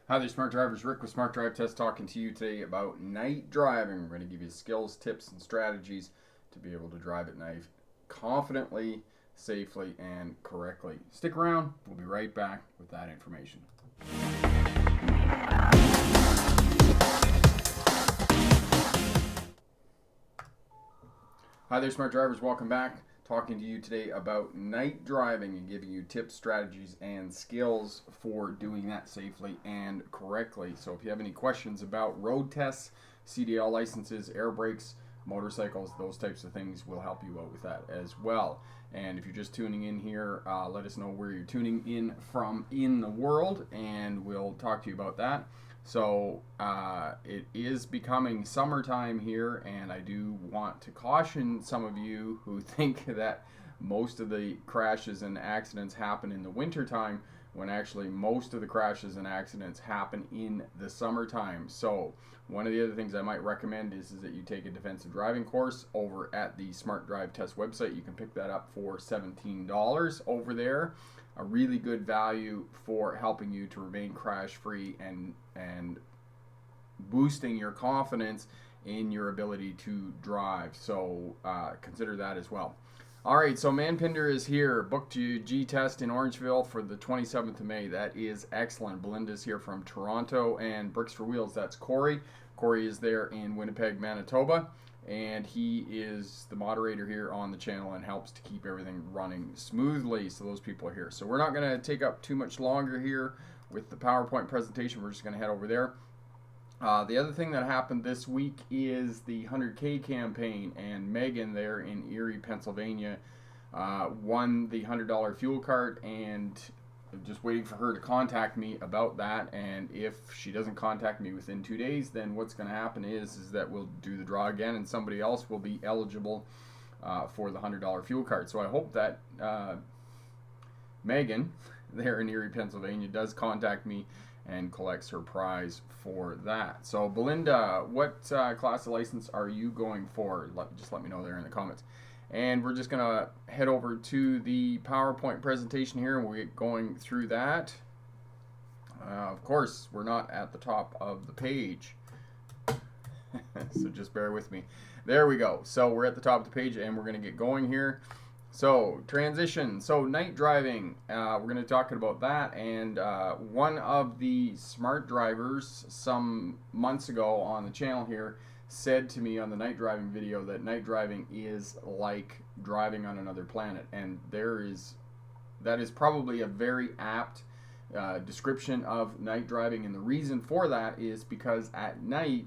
Hi there, Smart Drivers. Rick with Smart Drive Test talking to you today about night driving. We're going to give you skills, tips, and strategies to be able to drive at night confidently, safely, and correctly. Stick around. We'll be right back with that information. Hi there, Smart Drivers. Welcome back. Talking to you today about night driving and giving you tips, strategies, and skills for doing that safely and correctly. So if you have any questions about road tests, CDL licenses, air brakes, motorcycles, those types of things, we'll help you out with that as well. And if you're just tuning in here, let us know where you're tuning in from in the world, and we'll talk to you about that. So it is becoming summertime here, and I do want to caution some of you who think that most of the crashes and accidents happen in the wintertime, when actually most of the crashes and accidents happen in the summertime. So one of the other things I might recommend is that you take a defensive driving course over at the Smart Drive Test website. You can pick that up for $17 over there. A really good value for helping you to remain crash free and boosting your confidence in your ability to drive. So consider that as well. All right, so Manpinder is here. Booked you G-Test in Orangeville for the 27th of May. That is excellent. Belinda's here from Toronto, and Bricks for Wheels, that's Corey. Corey is there in Winnipeg, Manitoba, and he is the moderator here on the channel and helps to keep everything running smoothly, so those people are here. So we're not going to take up too much longer here with the PowerPoint presentation. We're just going to head over there. The other thing that happened this week is the 100K campaign, and Megan there in Erie, Pennsylvania, won the $100 fuel cart, and I'm just waiting for her to contact me about that. And if she doesn't contact me within 2 days, then what's going to happen is that we'll do the draw again, and somebody else will be eligible for the $100 fuel cart. So I hope that Megan there in Erie, Pennsylvania, does contact me and collects her prize for that. So Belinda, what class of license are you going for? Just let me know there in the comments. And we're just gonna head over to the PowerPoint presentation here, and we're going through that. Of course, we're not at the top of the page, so just bear with me. There we go. So we're at the top of the page, and we're gonna get going here. So transition, so night driving, we're going to talk about that. And one of the smart drivers some months ago on the channel here said to me on the night driving video that night driving is like driving on another planet, and that is probably a very apt description of night driving. And the reason for that is because at night,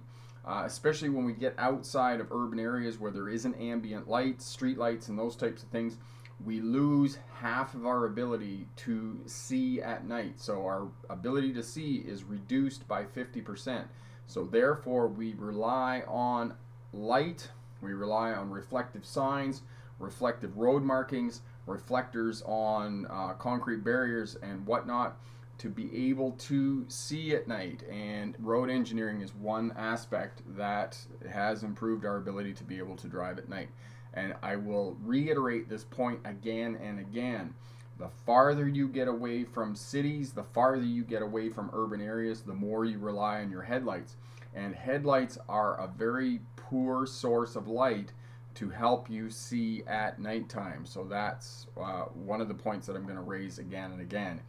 especially when we get outside of urban areas where there isn't ambient lights, street lights, and those types of things, we lose half of our ability to see at night. So our ability to see is reduced by 50%. So therefore, we rely on light, we rely on reflective signs, reflective road markings, reflectors on concrete barriers and whatnot, to be able to see at night. And road engineering is one aspect that has improved our ability to be able to drive at night. And I will reiterate this point again and again. The farther you get away from cities, the farther you get away from urban areas, the more you rely on your headlights. And headlights are a very poor source of light to help you see at nighttime. So that's one of the points that I'm going to raise again and again.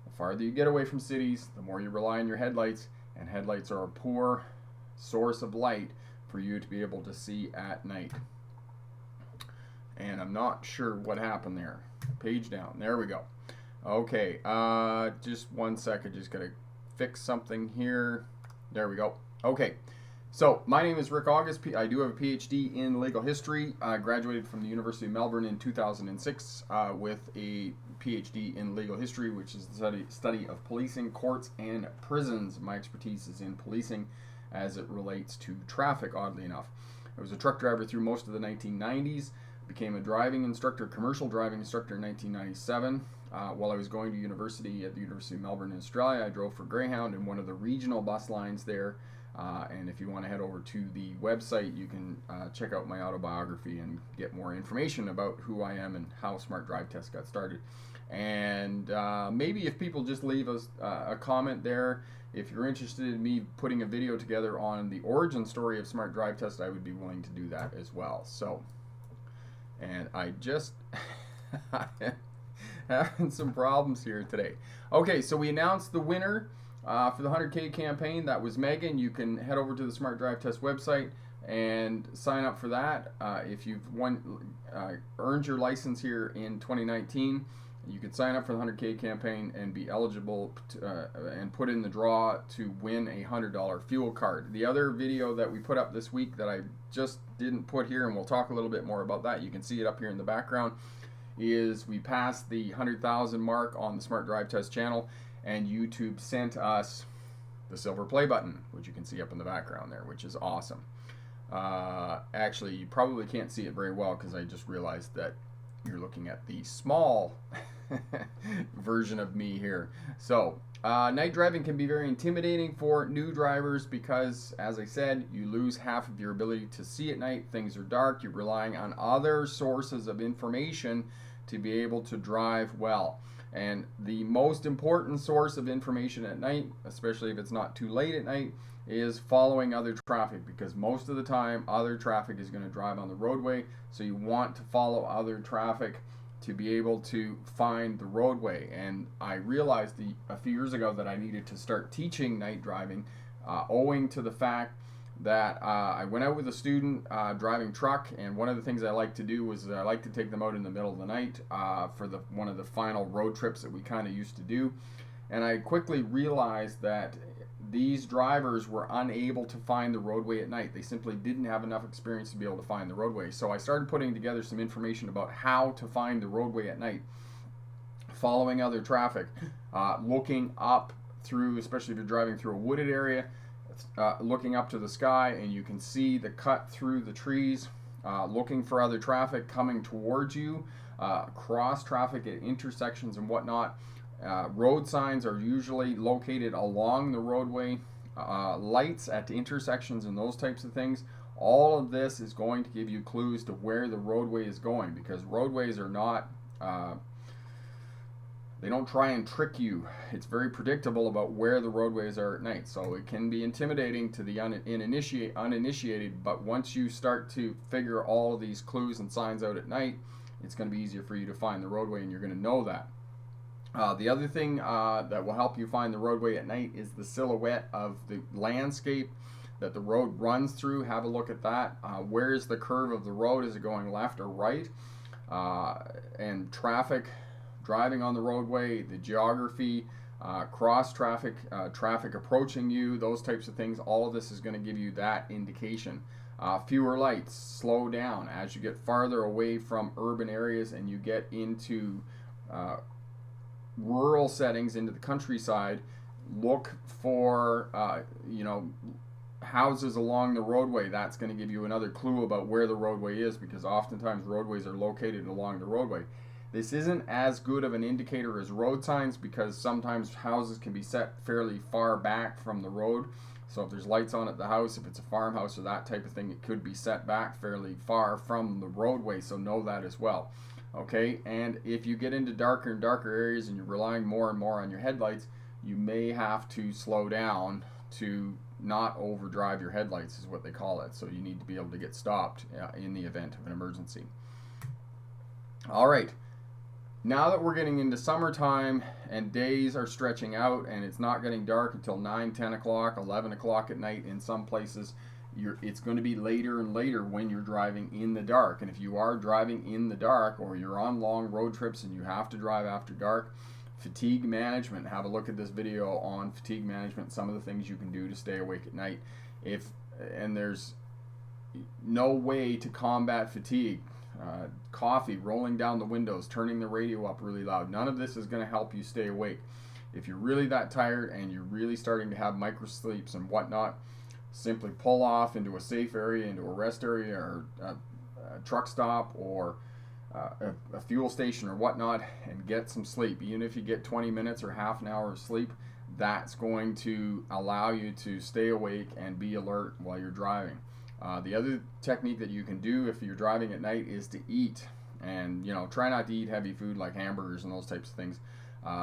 The farther you get away from cities, the more you rely on your headlights, and headlights are a poor source of light for you to be able to see at night. And I'm not sure what happened there. Page down. There we go. Okay, just one second. Just gotta fix something here. There we go. Okay, so my name is Rick August. I do have a PhD in legal history. I graduated from the University of Melbourne in 2006 with a PhD in legal history, which is the study of policing, courts, and prisons. My expertise is in policing as it relates to traffic, oddly enough. I was a truck driver through most of the 1990s. Became a driving instructor, commercial driving instructor in 1997. While I was going to university at the University of Melbourne in Australia, I drove for Greyhound in one of the regional bus lines there. And if you want to head over to the website, you can check out my autobiography and get more information about who I am and how Smart Drive Test got started. And maybe if people just leave us a comment there, if you're interested in me putting a video together on the origin story of Smart Drive Test, I would be willing to do that as well. So, and I just having some problems here today. Okay, so we announced the winner for the 100K campaign. That was Megan. You can head over to the Smart Drive Test website and sign up for that. If you've earned your license here in 2019, you can sign up for the 100K campaign and be eligible to, and put in the draw to win a $100 fuel card. The other video that we put up this week that I just didn't put here, and we'll talk a little bit more about that, you can see it up here in the background, is we passed the 100,000 mark on the Smart Drive Test channel, and YouTube sent us the silver play button, which you can see up in the background there, which is awesome. Actually, you probably can't see it very well because I just realized that you're looking at the small version of me here. So night driving can be very intimidating for new drivers because, as I said, you lose half of your ability to see at night. Things are dark. You're relying on other sources of information to be able to drive well. And the most important source of information at night, especially if it's not too late at night, is following other traffic, because most of the time other traffic is going to drive on the roadway. So you want to follow other traffic to be able to find the roadway. And I realized a few years ago that I needed to start teaching night driving, owing to the fact that I went out with a student driving truck, and one of the things I like to do was I like to take them out in the middle of the night for one of the final road trips that we kind of used to do. And I quickly realized that these drivers were unable to find the roadway at night. They simply didn't have enough experience to be able to find the roadway. So I started putting together some information about how to find the roadway at night, following other traffic, looking up through, especially if you're driving through a wooded area, looking up to the sky and you can see the cut through the trees, looking for other traffic coming towards you, cross traffic at intersections and whatnot. Road signs are usually located along the roadway, lights at intersections and those types of things. All of this is going to give you clues to where the roadway is going, because roadways are not, they don't try and trick you. It's very predictable about where the roadways are at night. So it can be intimidating to the uninitiated, but once you start to figure all of these clues and signs out at night, it's going to be easier for you to find the roadway, and you're going to know that. The other thing that will help you find the roadway at night is the silhouette of the landscape that the road runs through. Have a look at that. Where is the curve of the road? Is it going left or right? And traffic driving on the roadway, the geography, cross traffic, traffic approaching you, those types of things. All of this is going to give you that indication. Fewer lights, slow down as you get farther away from urban areas and you get into rural settings, into the countryside. Look for houses along the roadway. That's going to give you another clue about where the roadway is, because oftentimes roadways are located along the roadway. This isn't as good of an indicator as road signs, because sometimes houses can be set fairly far back from the road. So if there's lights on at the house, if it's a farmhouse or that type of thing, it could be set back fairly far from the roadway, so know that as well. Okay, and if you get into darker and darker areas and you're relying more and more on your headlights, you may have to slow down to not overdrive your headlights, is what they call it. So you need to be able to get stopped in the event of an emergency. All right, now that we're getting into summertime and days are stretching out and it's not getting dark until 9, 10 o'clock, 11 o'clock at night in some places, it's going to be later and later when you're driving in the dark. And if you are driving in the dark, or you're on long road trips and you have to drive after dark, fatigue management, have a look at this video on fatigue management, some of the things you can do to stay awake at night. And there's no way to combat fatigue. Coffee, rolling down the windows, turning the radio up really loud, none of this is going to help you stay awake. If you're really that tired and you're really starting to have micro sleeps and whatnot, simply pull off into a safe area, into a rest area, or a truck stop, or a fuel station or whatnot, and get some sleep. Even if you get 20 minutes or half an hour of sleep, that's going to allow you to stay awake and be alert while you're driving. The other technique that you can do if you're driving at night is to eat. And, you know, try not to eat heavy food like hamburgers and those types of things.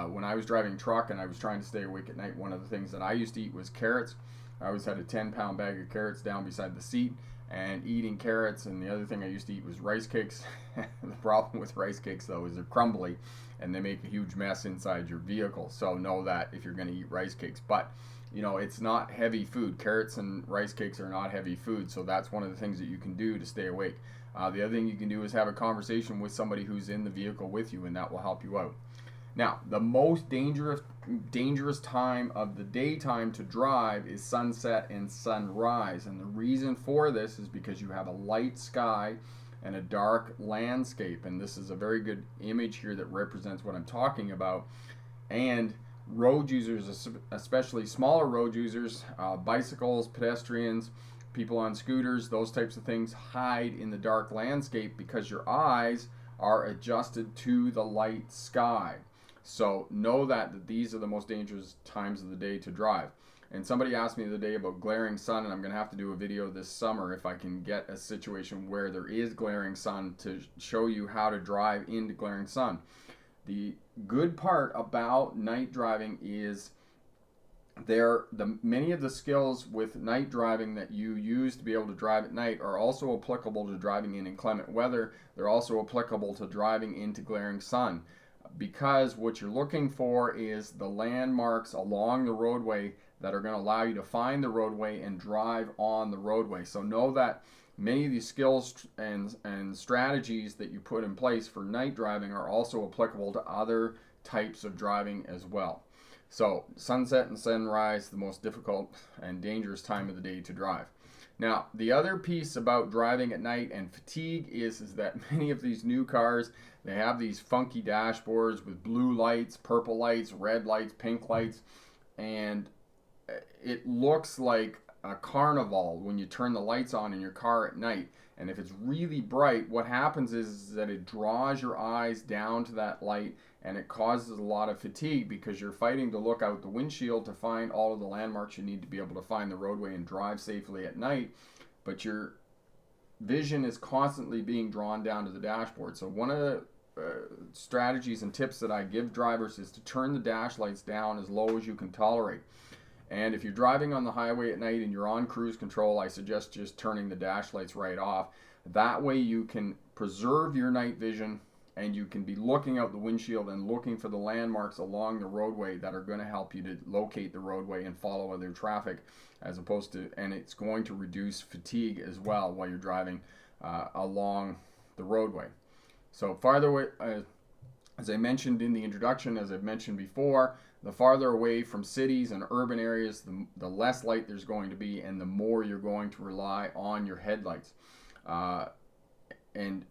When I was driving truck and I was trying to stay awake at night, one of the things that I used to eat was carrots. I always had a 10-pound bag of carrots down beside the seat and eating carrots. And the other thing I used to eat was rice cakes. The problem with rice cakes, though, is they're crumbly and they make a huge mess inside your vehicle. So know that if you're going to eat rice cakes. But, you know, it's not heavy food. Carrots and rice cakes are not heavy food. So that's one of the things that you can do to stay awake. The other thing you can do is have a conversation with somebody who's in the vehicle with you, and that will help you out. Now, the most dangerous time of the daytime to drive is sunset and sunrise. And the reason for this is because you have a light sky and a dark landscape. And this is a very good image here that represents what I'm talking about. And road users, especially smaller road users, bicycles, pedestrians, people on scooters, those types of things, hide in the dark landscape because your eyes are adjusted to the light sky. So know that these are the most dangerous times of the day to drive. And somebody asked me the other day about glaring sun, and I'm going to have to do a video this summer if I can get a situation where there is glaring sun to show you how to drive into glaring sun. The good part about night driving is many of the skills with night driving that you use to be able to drive at night are also applicable to driving in inclement weather. They're also applicable to driving into glaring sun, because what you're looking for is the landmarks along the roadway that are going to allow you to find the roadway and drive on the roadway. So know that many of these skills and strategies that you put in place for night driving are also applicable to other types of driving as well. So sunset and sunrise, the most difficult and dangerous time of the day to drive. Now, the other piece about driving at night and fatigue is that many of these new cars, they have these funky dashboards with blue lights, purple lights, red lights, pink lights, and it looks like a carnival when you turn the lights on in your car at night. And if it's really bright, what happens is that it draws your eyes down to that light, and it causes a lot of fatigue because you're fighting to look out the windshield to find all of the landmarks you need to be able to find the roadway and drive safely at night. But your vision is constantly being drawn down to the dashboard. So one of the strategies and tips that I give drivers is to turn the dash lights down as low as you can tolerate. And if you're driving on the highway at night and you're on cruise control, I suggest just turning the dash lights right off. That way you can preserve your night vision and you can be looking out the windshield and looking for the landmarks along the roadway that are going to help you to locate the roadway and follow other traffic, as opposed to, and it's going to reduce fatigue as well while you're driving along the roadway. So farther away, as I mentioned in the introduction, as I've mentioned before, the farther away from cities and urban areas, the less light there's going to be, and the more you're going to rely on your headlights. And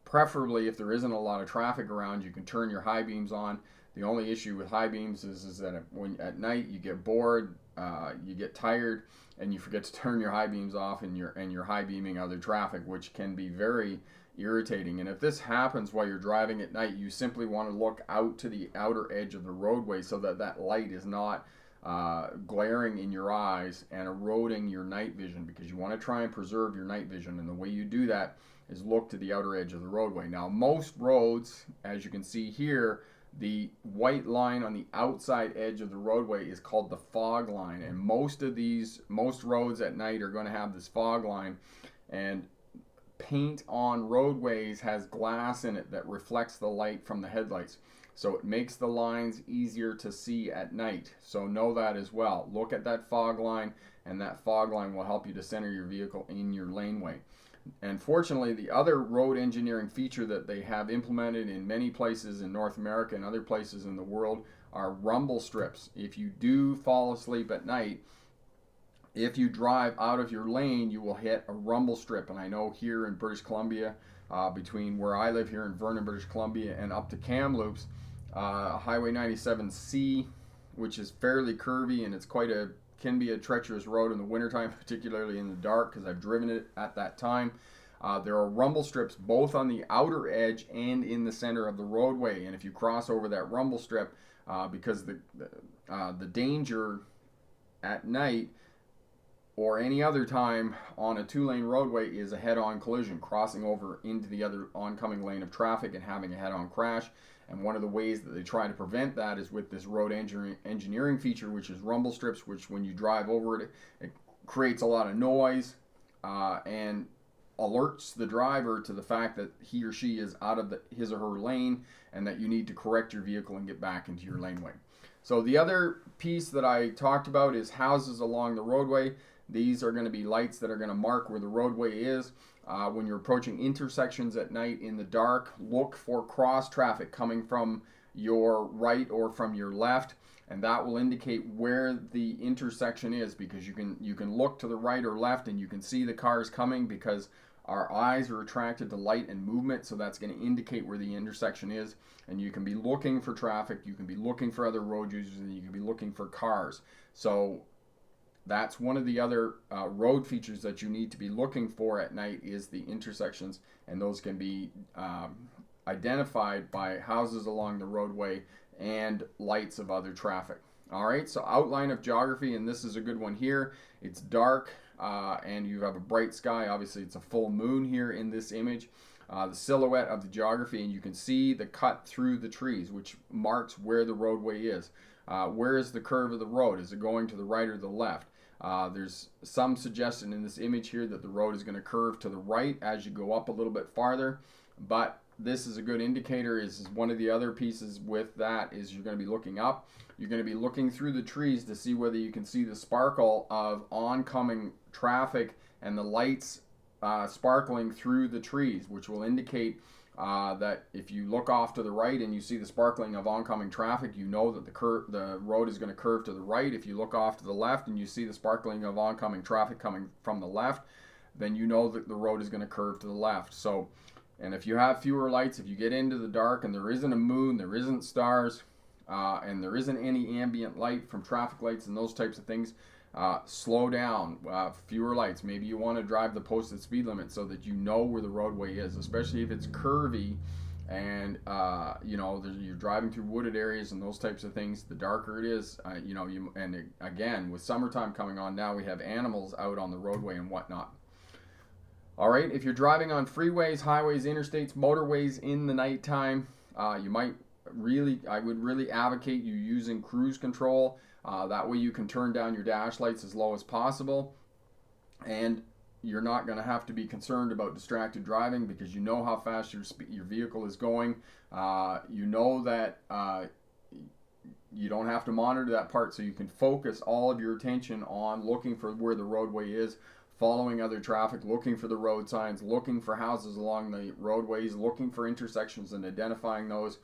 preferably, if there isn't a lot of traffic around, you can turn your high beams on. The only issue with high beams is that when at night you get bored, you get tired, and you forget to turn your high beams off, and you're high beaming other traffic, which can be very irritating. And if this happens while you're driving at night, you simply want to look out to the outer edge of the roadway so that that light is not glaring in your eyes and eroding your night vision, because you want to try and preserve your night vision. And the way you do that is look to the outer edge of the roadway. Now, most roads, as you can see here, the white line on the outside edge of the roadway is called the fog line, and most roads at night are going to have this fog line. And paint on roadways has glass in it that reflects the light from the headlights, so it makes the lines easier to see at night. So know that as well. Look at that fog line, and that fog line will help you to center your vehicle in your laneway. And fortunately, the other road engineering feature that they have implemented in many places in North America and other places in the world are rumble strips. If you do fall asleep at night, if you drive out of your lane, you will hit a rumble strip. And I know here in British Columbia, between where I live here in Vernon, British Columbia, and up to Kamloops, Highway 97C, which is fairly curvy, and it's can be a treacherous road in the wintertime, particularly in the dark, because I've driven it at that time. There are rumble strips both on the outer edge and in the center of the roadway. And if you cross over that rumble strip, because the danger at night or any other time on a two-lane roadway is a head-on collision, crossing over into the other oncoming lane of traffic and having a head-on crash. And one of the ways that they try to prevent that is with this road engineering feature, which is rumble strips, which when you drive over it, it creates a lot of noise and alerts the driver to the fact that he or she is out of his or her lane and that you need to correct your vehicle and get back into your laneway. So the other piece that I talked about is houses along the roadway. These are going to be lights that are going to mark where the roadway is. When you're approaching intersections at night in the dark, look for cross traffic coming from your right or from your left, and that will indicate where the intersection is, because you can look to the right or left and you can see the cars coming because our eyes are attracted to light and movement, so that's going to indicate where the intersection is. And you can be looking for traffic, you can be looking for other road users, and you can be looking for cars. So that's one of the other road features that you need to be looking for at night is the intersections, and those can be identified by houses along the roadway and lights of other traffic. All right, so outline of geography, and this is a good one here. It's dark and you have a bright sky. Obviously, it's a full moon here in this image. The silhouette of the geography, and you can see the cut through the trees, which marks where the roadway is. Where is the curve of the road? Is it going to the right or the left? There's some suggestion in this image here that the road is going to curve to the right as you go up a little bit farther, but this is a good indicator. Is one of the other pieces with that is you're going to be looking up. You're going to be looking through the trees to see whether you can see the sparkle of oncoming traffic and the lights sparkling through the trees, which will indicate that if you look off to the right and you see the sparkling of oncoming traffic, you know that the road is going to curve to the right. If you look off to the left and you see the sparkling of oncoming traffic coming from the left, then you know that the road is going to curve to the left. So, and if you have fewer lights, if you get into the dark and there isn't a moon, there isn't stars, and there isn't any ambient light from traffic lights and those types of things, slow down, fewer lights. Maybe you want to drive the posted speed limit so that you know where the roadway is, especially if it's curvy and you're driving through wooded areas and those types of things. The darker it is, and again, with summertime coming on now, we have animals out on the roadway and whatnot. All right, if you're driving on freeways, highways, interstates, motorways in the nighttime, I would really advocate you using cruise control. That way you can turn down your dash lights as low as possible, and you're not going to have to be concerned about distracted driving because you know how fast your vehicle is going. You know that you don't have to monitor that part, so you can focus all of your attention on looking for where the roadway is, following other traffic, looking for the road signs, looking for houses along the roadways, looking for intersections and identifying those.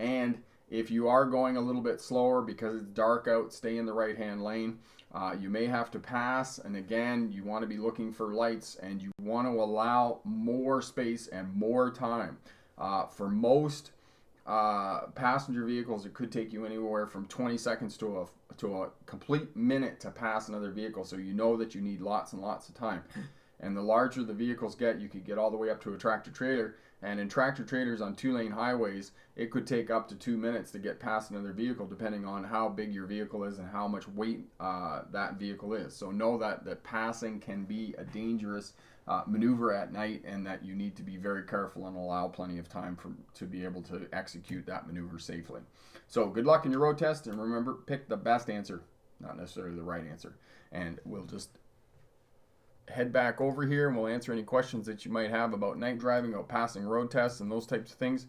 And if you are going a little bit slower because it's dark out, stay in the right-hand lane. You may have to pass, and again, you want to be looking for lights, and you want to allow more space and more time. For most passenger vehicles, it could take you anywhere from 20 seconds to a complete minute to pass another vehicle, so you know that you need lots and lots of time. And the larger the vehicles get, you could get all the way up to a tractor trailer. And in tractor trailers on two-lane highways, it could take up to 2 minutes to get past another vehicle, depending on how big your vehicle is and how much weight that vehicle is. So know that passing can be a dangerous maneuver at night, and that you need to be very careful and allow plenty of time to be able to execute that maneuver safely. So good luck in your road test, and remember, pick the best answer, not necessarily the right answer. And we'll just head back over here and we'll answer any questions that you might have about night driving, about passing road tests and those types of things.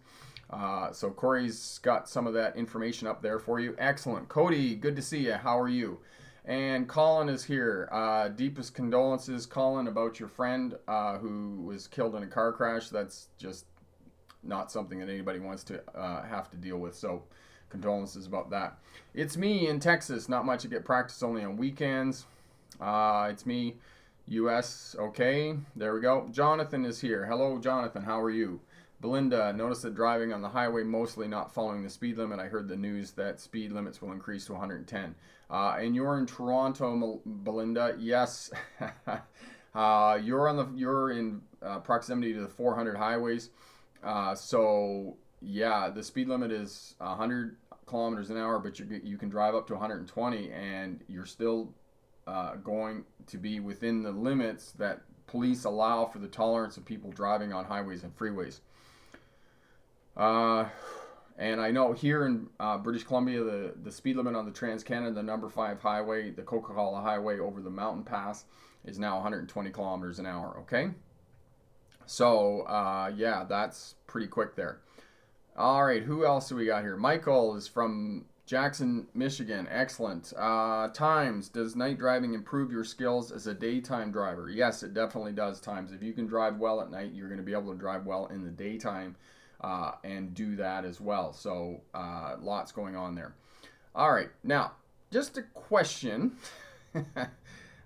So Corey's got some of that information up there for you. Excellent. Cody, good to see you. How are you? And Colin is here. Deepest condolences, Colin, about your friend who was killed in a car crash. That's just not something that anybody wants to have to deal with. So condolences about that. It's me in Texas. Not much to get practice, only on weekends. It's me. US, okay, there we go. Jonathan is here. Hello, Jonathan, how are you? Belinda, notice that driving on the highway, mostly not following the speed limit. I heard the news that speed limits will increase to 110. And you're in Toronto, Belinda. Yes, you're in proximity to the 400 highways. So yeah, the speed limit is 100 kilometers an hour, but you can drive up to 120, and you're still going to be within the limits that police allow for the tolerance of people driving on highways and freeways. And I know here in British Columbia, the speed limit on the Trans-Canada, the number 5 highway, the Coca-Cola Highway over the mountain pass, is now 120 kilometers an hour, okay? So, yeah, that's pretty quick there. All right, who else do we got here? Michael is from Jackson, Michigan. Excellent. Times, does night driving improve your skills as a daytime driver? Yes, it definitely does, Times. If you can drive well at night, you're going to be able to drive well in the daytime and do that as well. So lots going on there. All right, now, just a question.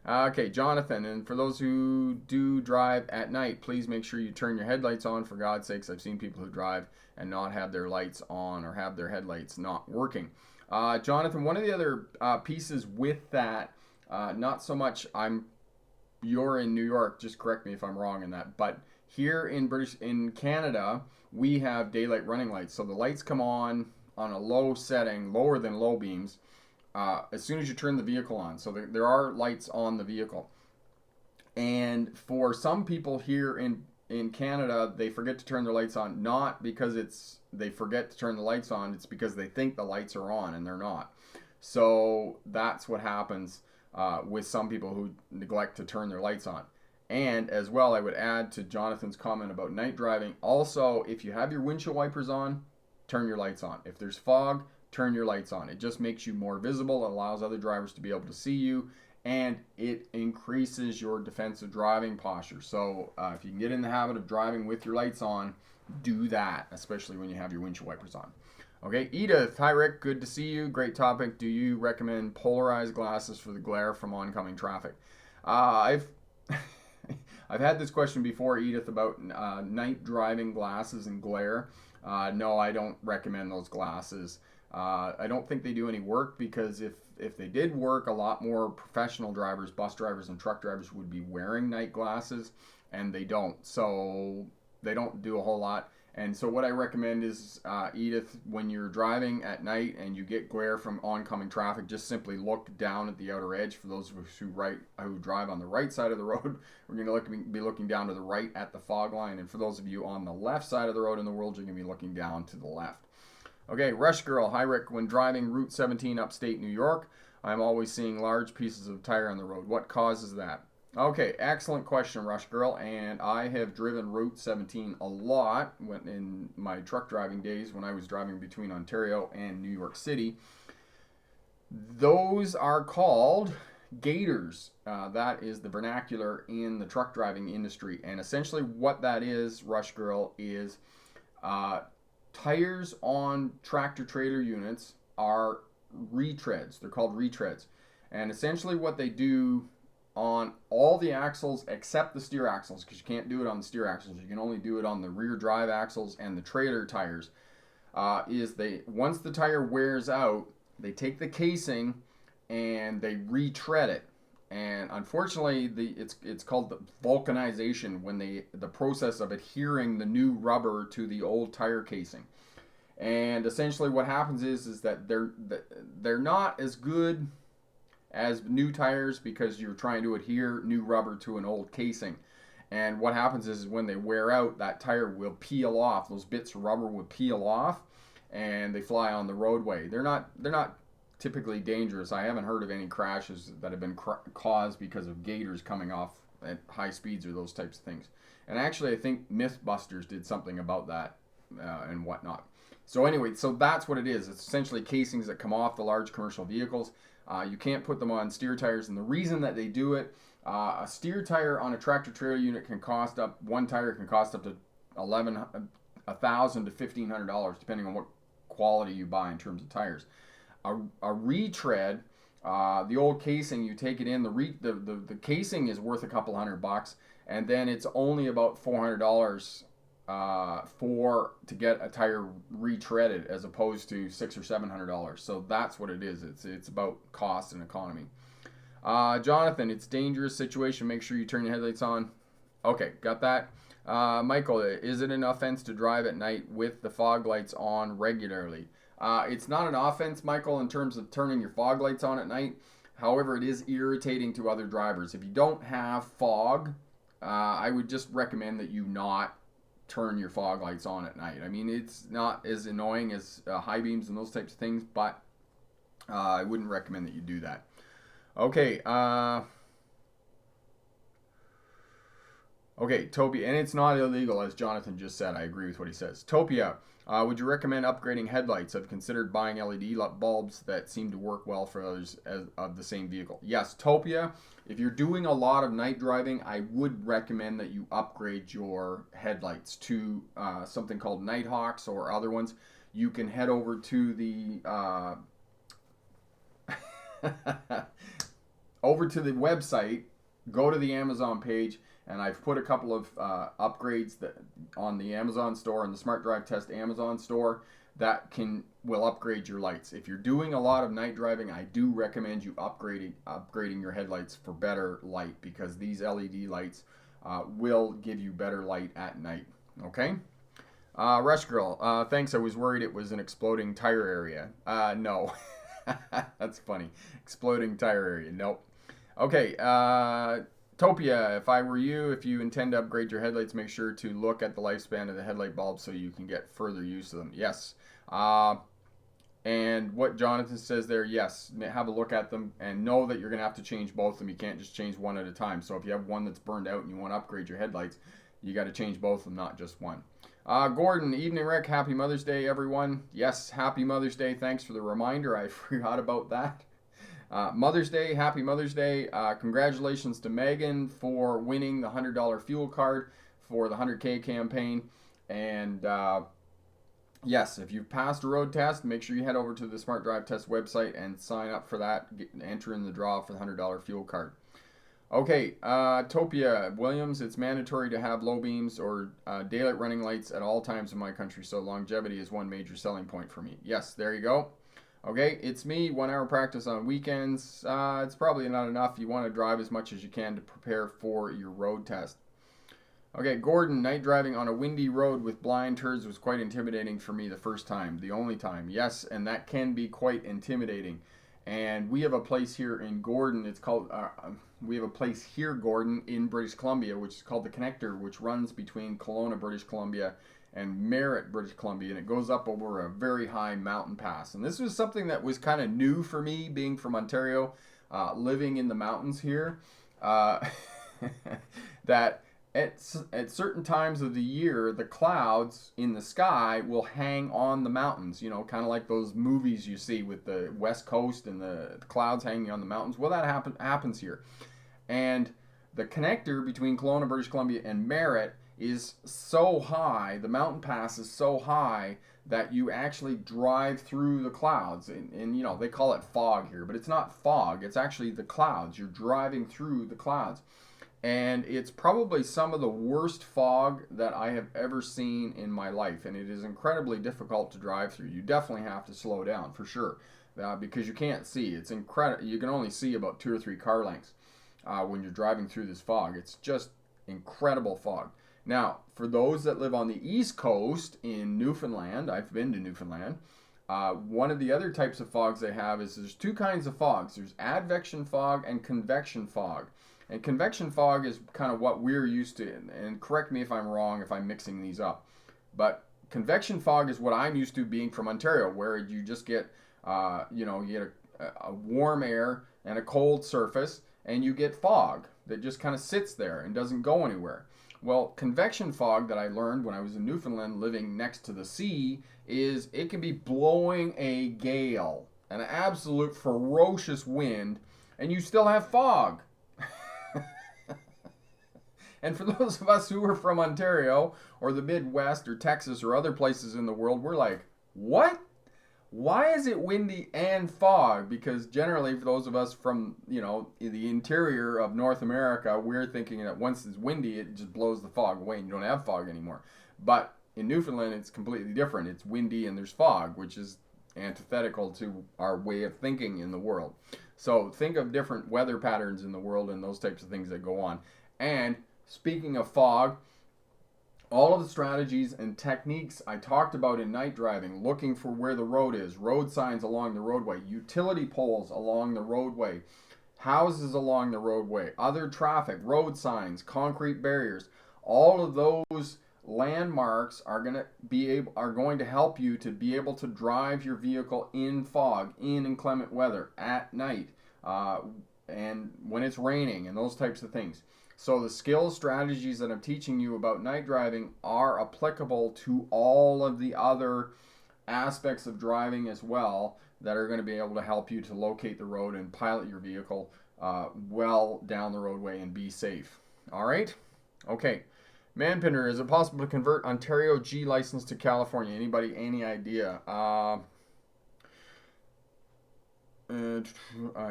Okay, Jonathan, and for those who do drive at night, please make sure you turn your headlights on, for God's sakes. I've seen people who drive and not have their lights on or have their headlights not working. Jonathan, one of the other pieces with that, not so much you're in New York, just correct me if I'm wrong in that, but here in Canada, we have daylight running lights. So the lights come on a low setting, lower than low beams, as soon as you turn the vehicle on. So there are lights on the vehicle. And for some people here in Canada, they forget to turn their lights on, not because they forget to turn the lights on, it's because they think the lights are on and they're not. So that's what happens with some people who neglect to turn their lights on. And as well, I would add to Jonathan's comment about night driving, also, if you have your windshield wipers on, turn your lights on. If there's fog, turn your lights on. It just makes you more visible. It allows other drivers to be able to see you, and it increases your defensive driving posture. So if you can get in the habit of driving with your lights on, do that, especially when you have your windshield wipers on. Okay, Edith, hi Rick, good to see you. Great topic. Do you recommend polarized glasses for the glare from oncoming traffic? I've had this question before, Edith, about night driving glasses and glare. No, I don't recommend those glasses. I don't think they do any work, because if they did work, a lot more professional drivers, bus drivers and truck drivers would be wearing night glasses, and they don't. So they don't do a whole lot. And so what I recommend is, Edith, when you're driving at night and you get glare from oncoming traffic, just simply look down at the outer edge. For those of us who drive on the right side of the road, we're going to be looking down to the right at the fog line. And for those of you on the left side of the road in the world, you're going to be looking down to the left. Okay, Rush Girl, hi Rick. When driving Route 17 upstate New York, I'm always seeing large pieces of tire on the road. What causes that? Okay, excellent question, Rush Girl, and I have driven Route 17 a lot in my truck driving days when I was driving between Ontario and New York City. Those are called gators. That is the vernacular in the truck driving industry, and essentially what that is, Rush Girl, is tires on tractor-trailer units are retreads. They're called retreads, and essentially what they do on all the axles except the steer axles, because you can't do it on the steer axles, you can only do it on the rear drive axles and the trailer tires, once the tire wears out, they take the casing and they retread it. And unfortunately, it's called the vulcanization, when the process of adhering the new rubber to the old tire casing. And essentially what happens is that they're not as good as new tires, because you're trying to adhere new rubber to an old casing. And what happens is when they wear out, that tire will peel off. Those bits of rubber will peel off, and they fly on the roadway. They're not typically dangerous. I haven't heard of any crashes that have been caused because of gators coming off at high speeds or those types of things. And actually, I think Mythbusters did something about that and whatnot. So anyway, so that's what it is. It's essentially casings that come off the large commercial vehicles. You can't put them on steer tires, and the reason that they do it, a steer tire on a tractor trailer unit one tire can cost up to $1,000 to $1,500, depending on what quality you buy in terms of tires. A retread, the old casing, you take it in, the casing is worth a couple $100, and then it's only about $400 to get a tire retreaded, as opposed to $600 or $700. So that's what it is. It's about cost and economy. Jonathan, it's a dangerous situation. Make sure you turn your headlights on. Okay, got that. Michael, is it an offense to drive at night with the fog lights on regularly? It's not an offense, Michael, in terms of turning your fog lights on at night. However, it is irritating to other drivers. If you don't have fog, I would just recommend that you not turn your fog lights on at night. I mean, it's not as annoying as high beams and those types of things, but I wouldn't recommend that you do that. Okay. Okay, Topia, and it's not illegal, as Jonathan just said. I agree with what he says. Topia, would you recommend upgrading headlights? I've considered buying LED bulbs that seem to work well for others of the same vehicle. Yes, Topia, if you're doing a lot of night driving, I would recommend that you upgrade your headlights to something called Nighthawks or other ones. You can head over to the website, go to the Amazon page, and I've put a couple of upgrades on the Amazon store and the Smart Drive Test Amazon store that will upgrade your lights. If you're doing a lot of night driving, I do recommend you upgrading your headlights for better light, because these LED lights will give you better light at night. Okay? Rush Girl, thanks. I was worried it was an exploding tire area. No. That's funny. Exploding tire area. Nope. Okay. Topia, if I were you, if you intend to upgrade your headlights, make sure to look at the lifespan of the headlight bulb so you can get further use of them. Yes. And what Jonathan says there, yes, have a look at them and know that you're going to have to change both of them. You can't just change one at a time. So if you have one that's burned out and you want to upgrade your headlights, you got to change both of them, not just one. Gordon, evening, Rick. Happy Mother's Day, everyone. Yes, happy Mother's Day. Thanks for the reminder. I forgot about that. Mother's Day, happy Mother's Day. Congratulations to Megan for winning the $100 fuel card for the 100K campaign. And yes, if you've passed a road test, make sure you head over to the Smart Drive Test website and sign up for that. Enter in the draw for the $100 fuel card. Okay, Topia Williams, it's mandatory to have low beams or daylight running lights at all times in my country, so longevity is one major selling point for me. Yes, there you go. Okay, it's me, 1 hour practice on weekends. It's probably not enough. You want to drive as much as you can to prepare for your road test. Okay, Gordon, night driving on a windy road with blind turds was quite intimidating for me the first time, the only time. Yes, and that can be quite intimidating. And we have a place here in Gordon, it's called, we have a place here, Gordon, in British Columbia, which is called the Connector, which runs between Kelowna, British Columbia, and Merritt, British Columbia, and it goes up over a very high mountain pass. And this was something that was kind of new for me, being from Ontario, living in the mountains here, that at certain times of the year, the clouds in the sky will hang on the mountains, you know, kind of like those movies you see with the West Coast and the clouds hanging on the mountains. Well, that happens here. And the connector between Kelowna, British Columbia, and Merritt is so high, the mountain pass is so high that you actually drive through the clouds. And you know, they call it fog here, but it's not fog, it's actually the clouds. You're driving through the clouds. And it's probably some of the worst fog that I have ever seen in my life, and it is incredibly difficult to drive through. You definitely have to slow down for sure, because you can't see. It's incredible. You can only see about 2 or 3 car lengths when you're driving through this fog. It's just incredible fog. Now, for those that live on the East Coast in Newfoundland, I've been to Newfoundland, one of the other types of fogs they have is there's 2 kinds of fogs. There's advection fog and convection fog. And convection fog is kind of what we're used to, and correct me if I'm wrong if I'm mixing these up. But convection fog is what I'm used to being from Ontario, where you just get, you get a warm air and a cold surface, and you get fog that just kind of sits there and doesn't go anywhere. Well, convection fog that I learned when I was in Newfoundland living next to the sea is it can be blowing a gale, an absolute ferocious wind, and you still have fog. And for those of us who are from Ontario or the Midwest or Texas or other places in the world, we're like, what? Why is it windy and fog? Because generally for those of us from, the interior of North America, we're thinking that once it's windy, it just blows the fog away and you don't have fog anymore. But in Newfoundland, it's completely different. It's windy and there's fog, which is antithetical to our way of thinking in the world. So think of different weather patterns in the world and those types of things that go on. And speaking of fog, all of the strategies and techniques I talked about in night driving, looking for where the road is, road signs along the roadway, utility poles along the roadway, houses along the roadway, other traffic, road signs, concrete barriers. All of those landmarks are going to help you to be able to drive your vehicle in fog, in inclement weather, at night, and when it's raining, and those types of things. So the skills, strategies that I'm teaching you about night driving are applicable to all of the other aspects of driving as well, that are going to be able to help you to locate the road and pilot your vehicle well down the roadway and be safe. All right? Okay. Manpinder, is it possible to convert Ontario G license to California? Anybody, any idea? I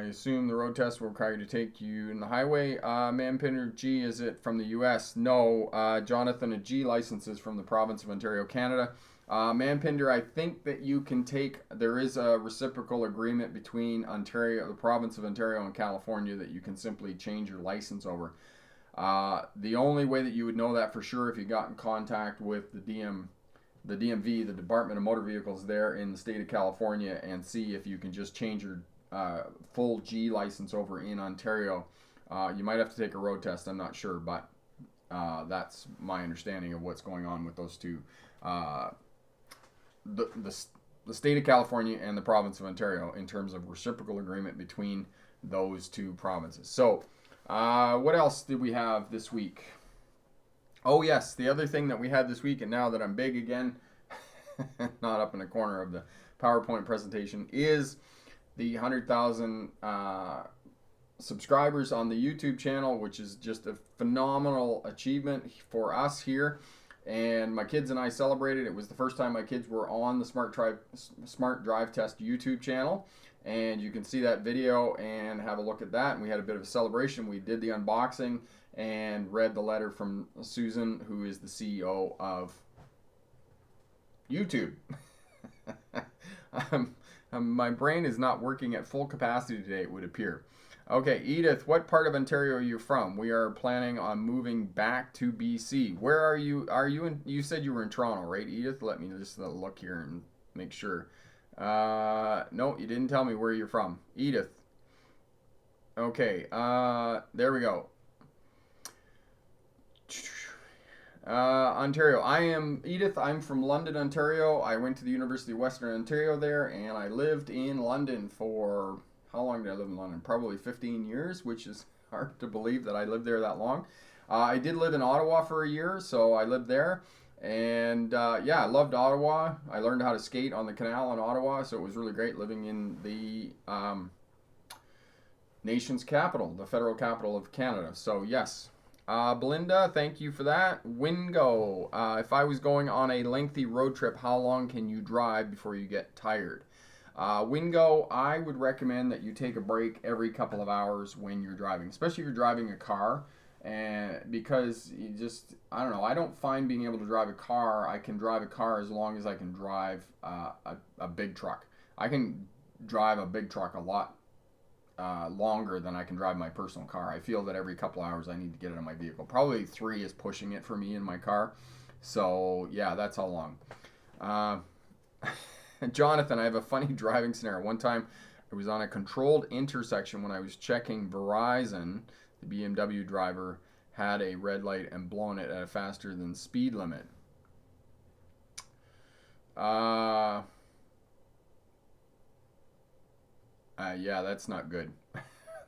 assume the road test will require you to take you in the highway. Manpinder, G, is it from the U.S.? No. Jonathan, a G license is from the province of Ontario, Canada. Manpinder, I think that you can take, there is a reciprocal agreement between Ontario, the province of Ontario, and California, that you can simply change your license over. The only way that you would know that for sure, if you got in contact with the DMV, the Department of Motor Vehicles there in the state of California, and see if you can just change your full G license over in Ontario. You might have to take a road test, I'm not sure, but that's my understanding of what's going on with those two. The state of California and the province of Ontario, in terms of reciprocal agreement between those two provinces. So, what else did we have this week? Oh yes, the other thing that we had this week, and now that I'm big again, not up in the corner of the PowerPoint presentation, is the 100,000 subscribers on the YouTube channel, which is just a phenomenal achievement for us here. And my kids and I celebrated. It was the first time my kids were on the Smart Drive Test YouTube channel. And you can see that video and have a look at that. And we had a bit of a celebration. We did the unboxing and read the letter from Susan, who is the CEO of YouTube. My brain is not working at full capacity today, it would appear. Okay, Edith, what part of Ontario are you from? We are planning on moving back to BC. Where are you? You said you were in Toronto, right, Edith? Let me just look here and make sure. No, you didn't tell me where you're from. Edith. Okay, there we go. Ontario. I am Edith. I'm from London, Ontario. I went to the University of Western Ontario there, and I lived in London for, how long did I live in London? Probably 15 years, which is hard to believe that I lived there that long. I did live in Ottawa for a year, so I lived there. And yeah, I loved Ottawa. I learned how to skate on the canal in Ottawa, so it was really great living in the nation's capital, the federal capital of Canada. So yes. Belinda, thank you for that. Wingo, if I was going on a lengthy road trip, how long can you drive before you get tired? Wingo, I would recommend that you take a break every couple of hours when you're driving, especially if you're driving a car. And because you just, I don't know, I don't find being able to drive a car. I can drive a car as long as I can drive a big truck. I can drive a big truck a lot longer than I can drive my personal car. I feel that every couple hours I need to get out of my vehicle. Probably 3 is pushing it for me in my car. So yeah, that's how long. Jonathan, I have a funny driving scenario. One time I was on a controlled intersection when I was checking Verizon. The BMW driver had a red light and blown it at a faster than speed limit. Yeah, that's not good.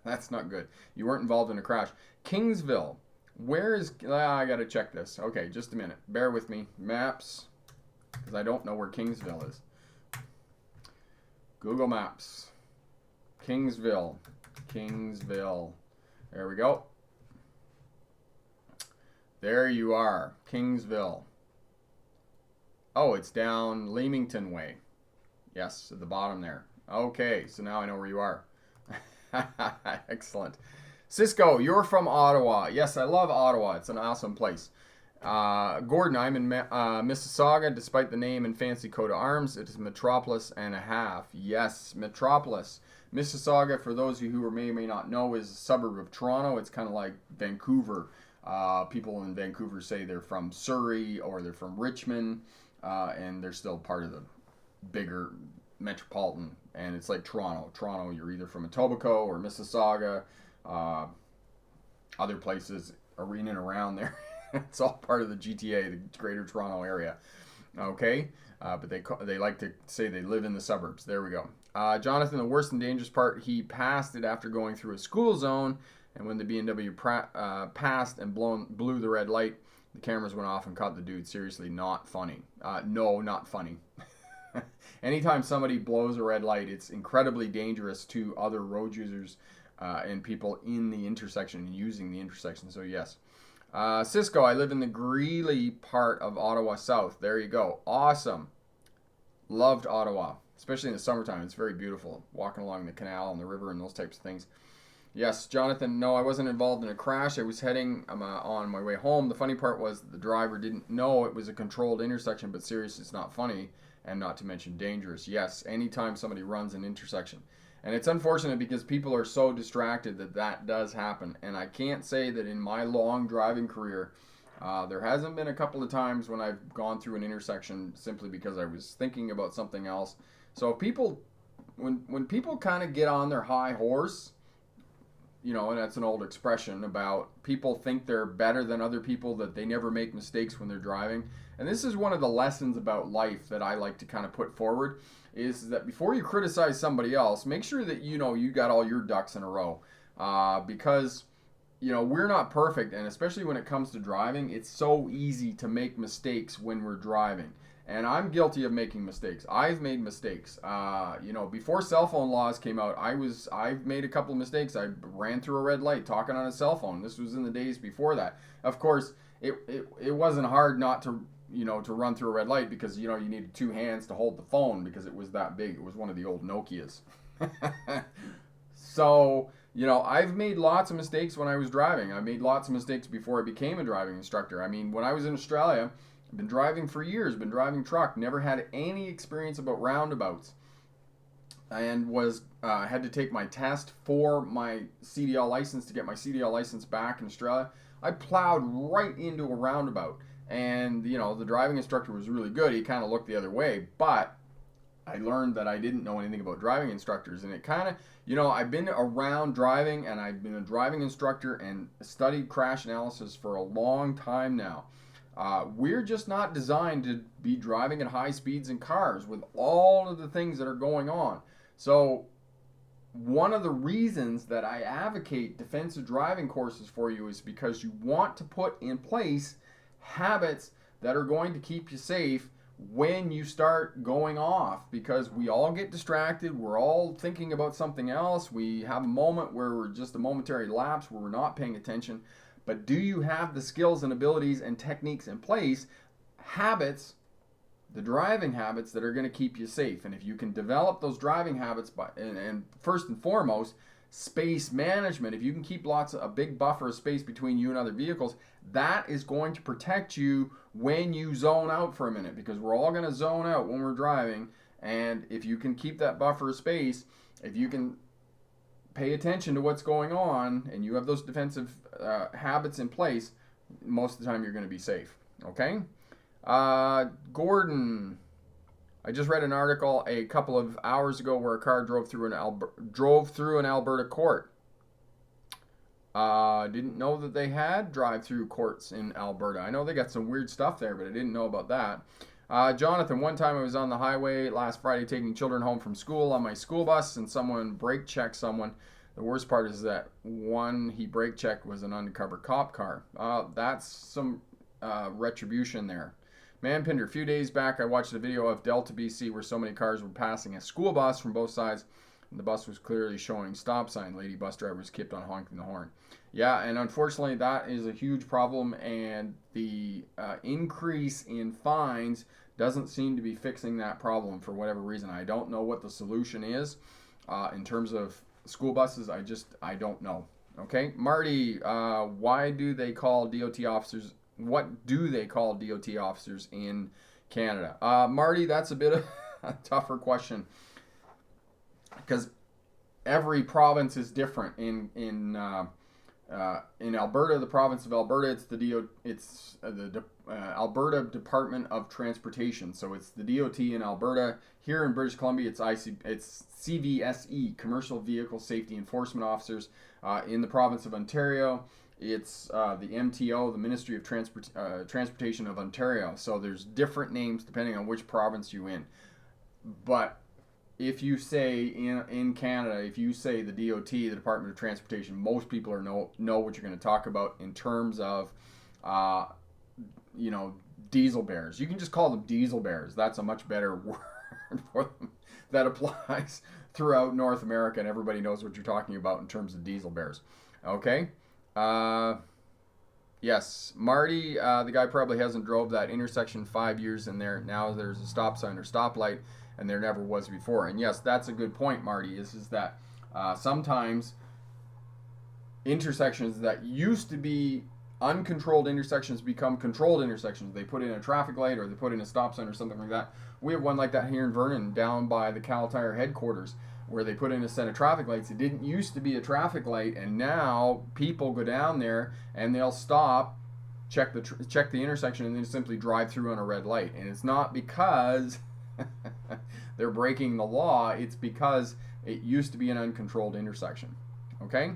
That's not good. You weren't involved in a crash. Kingsville. Where is... I got to check this. Okay, just a minute. Bear with me. Maps. Because I don't know where Kingsville is. Google Maps. Kingsville. Kingsville. There we go. There you are. Kingsville. Oh, it's down Leamington Way. Yes, at the bottom there. Okay, so now I know where you are. Excellent. Cisco, you're from Ottawa. Yes, I love Ottawa. It's an awesome place. Gordon, I'm in Mississauga. Despite the name and fancy coat of arms, it is metropolis and a half. Yes, metropolis. Mississauga, for those of you who may or may not know, is a suburb of Toronto. It's kind of like Vancouver. People in Vancouver say they're from Surrey or they're from Richmond, and they're still part of the bigger metropolitan, and it's like Toronto. Toronto, you're either from Etobicoke or Mississauga, other places are in and around there. It's all part of the GTA, the Greater Toronto Area. Okay, but they like to say they live in the suburbs. There we go. Jonathan, the worst and dangerous part, he passed it after going through a school zone, and when the BMW passed and blew the red light, the cameras went off and caught the dude. Seriously, not funny. No, not funny. Anytime somebody blows a red light, it's incredibly dangerous to other road users and people in the intersection and using the intersection. So yes. Cisco, I live in the Greeley part of Ottawa South. There you go. Awesome. Loved Ottawa, especially in the summertime. It's very beautiful, walking along the canal and the river and those types of things. Yes, Jonathan, no, I wasn't involved in a crash. I was heading on my way home. The funny part was the driver didn't know it was a controlled intersection, but seriously, it's not funny, and not to mention dangerous. Yes, anytime somebody runs an intersection. And it's unfortunate because people are so distracted that does happen. And I can't say that in my long driving career, there hasn't been a couple of times when I've gone through an intersection simply because I was thinking about something else. So people, when people kind of get on their high horse, you know, and that's an old expression about people think they're better than other people, that they never make mistakes when they're driving. And this is one of the lessons about life that I like to kind of put forward, is that before you criticize somebody else, make sure that you know you got all your ducks in a row. Because, you know, we're not perfect, and especially when it comes to driving, it's so easy to make mistakes when we're driving. And I'm guilty of making mistakes. I've made mistakes. You know, before cell phone laws came out, I've made a couple of mistakes. I ran through a red light talking on a cell phone. This was in the days before that. Of course, it wasn't hard not to, you know, to run through a red light, because, you know, you needed two hands to hold the phone because it was that big. It was one of the old Nokias. So, you know, I've made lots of mistakes when I was driving. I made lots of mistakes before I became a driving instructor. I mean, when I was in Australia, I've been driving for years, been driving truck, never had any experience about roundabouts, and was had to take my test for my CDL license to get my CDL license back in Australia. I plowed right into a roundabout, and, you know, the driving instructor was really good. He kind of looked the other way, but I learned that I didn't know anything about driving instructors, and it kind of, you know, I've been around driving, and I've been a driving instructor and studied crash analysis for a long time now. We're just not designed to be driving at high speeds in cars with all of the things that are going on. So one of the reasons that I advocate defensive driving courses for you is because you want to put in place habits that are going to keep you safe when you start going off, because we all get distracted. We're all thinking about something else. We have a moment where we're just a momentary lapse where we're not paying attention. But do you have the skills and abilities and techniques in place, habits, the driving habits that are going to keep you safe? And if you can develop those driving habits and first and foremost, space management, if you can keep a big buffer of space between you and other vehicles, that is going to protect you when you zone out for a minute, because we're all going to zone out when we're driving. And if you can keep that buffer of space, if you can pay attention to what's going on, and you have those defensive habits in place, most of the time you're going to be safe. Okay? Gordon, I just read an article a couple of hours ago where a car drove through an Alberta court. Didn't know that they had drive-through courts in Alberta. I know they got some weird stuff there, but I didn't know about that. Jonathan, one time I was on the highway last Friday taking children home from school on my school bus, and someone brake checked someone. The worst part is that one he brake checked was an undercover cop car. That's some retribution there. Manpinder, a few days back I watched a video of Delta, BC, where so many cars were passing a school bus from both sides, and the bus was clearly showing stop sign. Lady bus driver was kept on honking the horn. Yeah, and unfortunately that is a huge problem, and the increase in fines doesn't seem to be fixing that problem for whatever reason. I don't know what the solution is in terms of school buses. I don't know. Okay, Marty, why do they call DOT officers, what do they call DOT officers in Canada? Marty, that's a bit of a tougher question, because every province is different in in Alberta, the province of Alberta, it's the Alberta Department of Transportation. So it's the DOT in Alberta. Here in British Columbia, it's CVSE, Commercial Vehicle Safety Enforcement Officers. In the province of Ontario, it's the MTO, the Ministry of Transportation of Ontario. So there's different names depending on which province you're in. But if you say in Canada, if you say the DOT, the Department of Transportation, most people know what you're going to talk about in terms of, diesel bears. You can just call them diesel bears. That's a much better word for them that applies throughout North America, and everybody knows what you're talking about in terms of diesel bears. Okay. Yes, Marty, the guy probably hasn't drove that intersection 5 years in there. Now there's a stop sign or stoplight, and there never was before. And yes, that's a good point, Marty, is that sometimes intersections that used to be uncontrolled intersections become controlled intersections. They put in a traffic light or they put in a stop sign or something like that. We have one like that here in Vernon down by the Cal Tire headquarters where they put in a set of traffic lights. It didn't used to be a traffic light, and now people go down there and they'll stop, check the intersection, and then simply drive through on a red light. And it's not because they're breaking the law, it's because it used to be an uncontrolled intersection. Okay?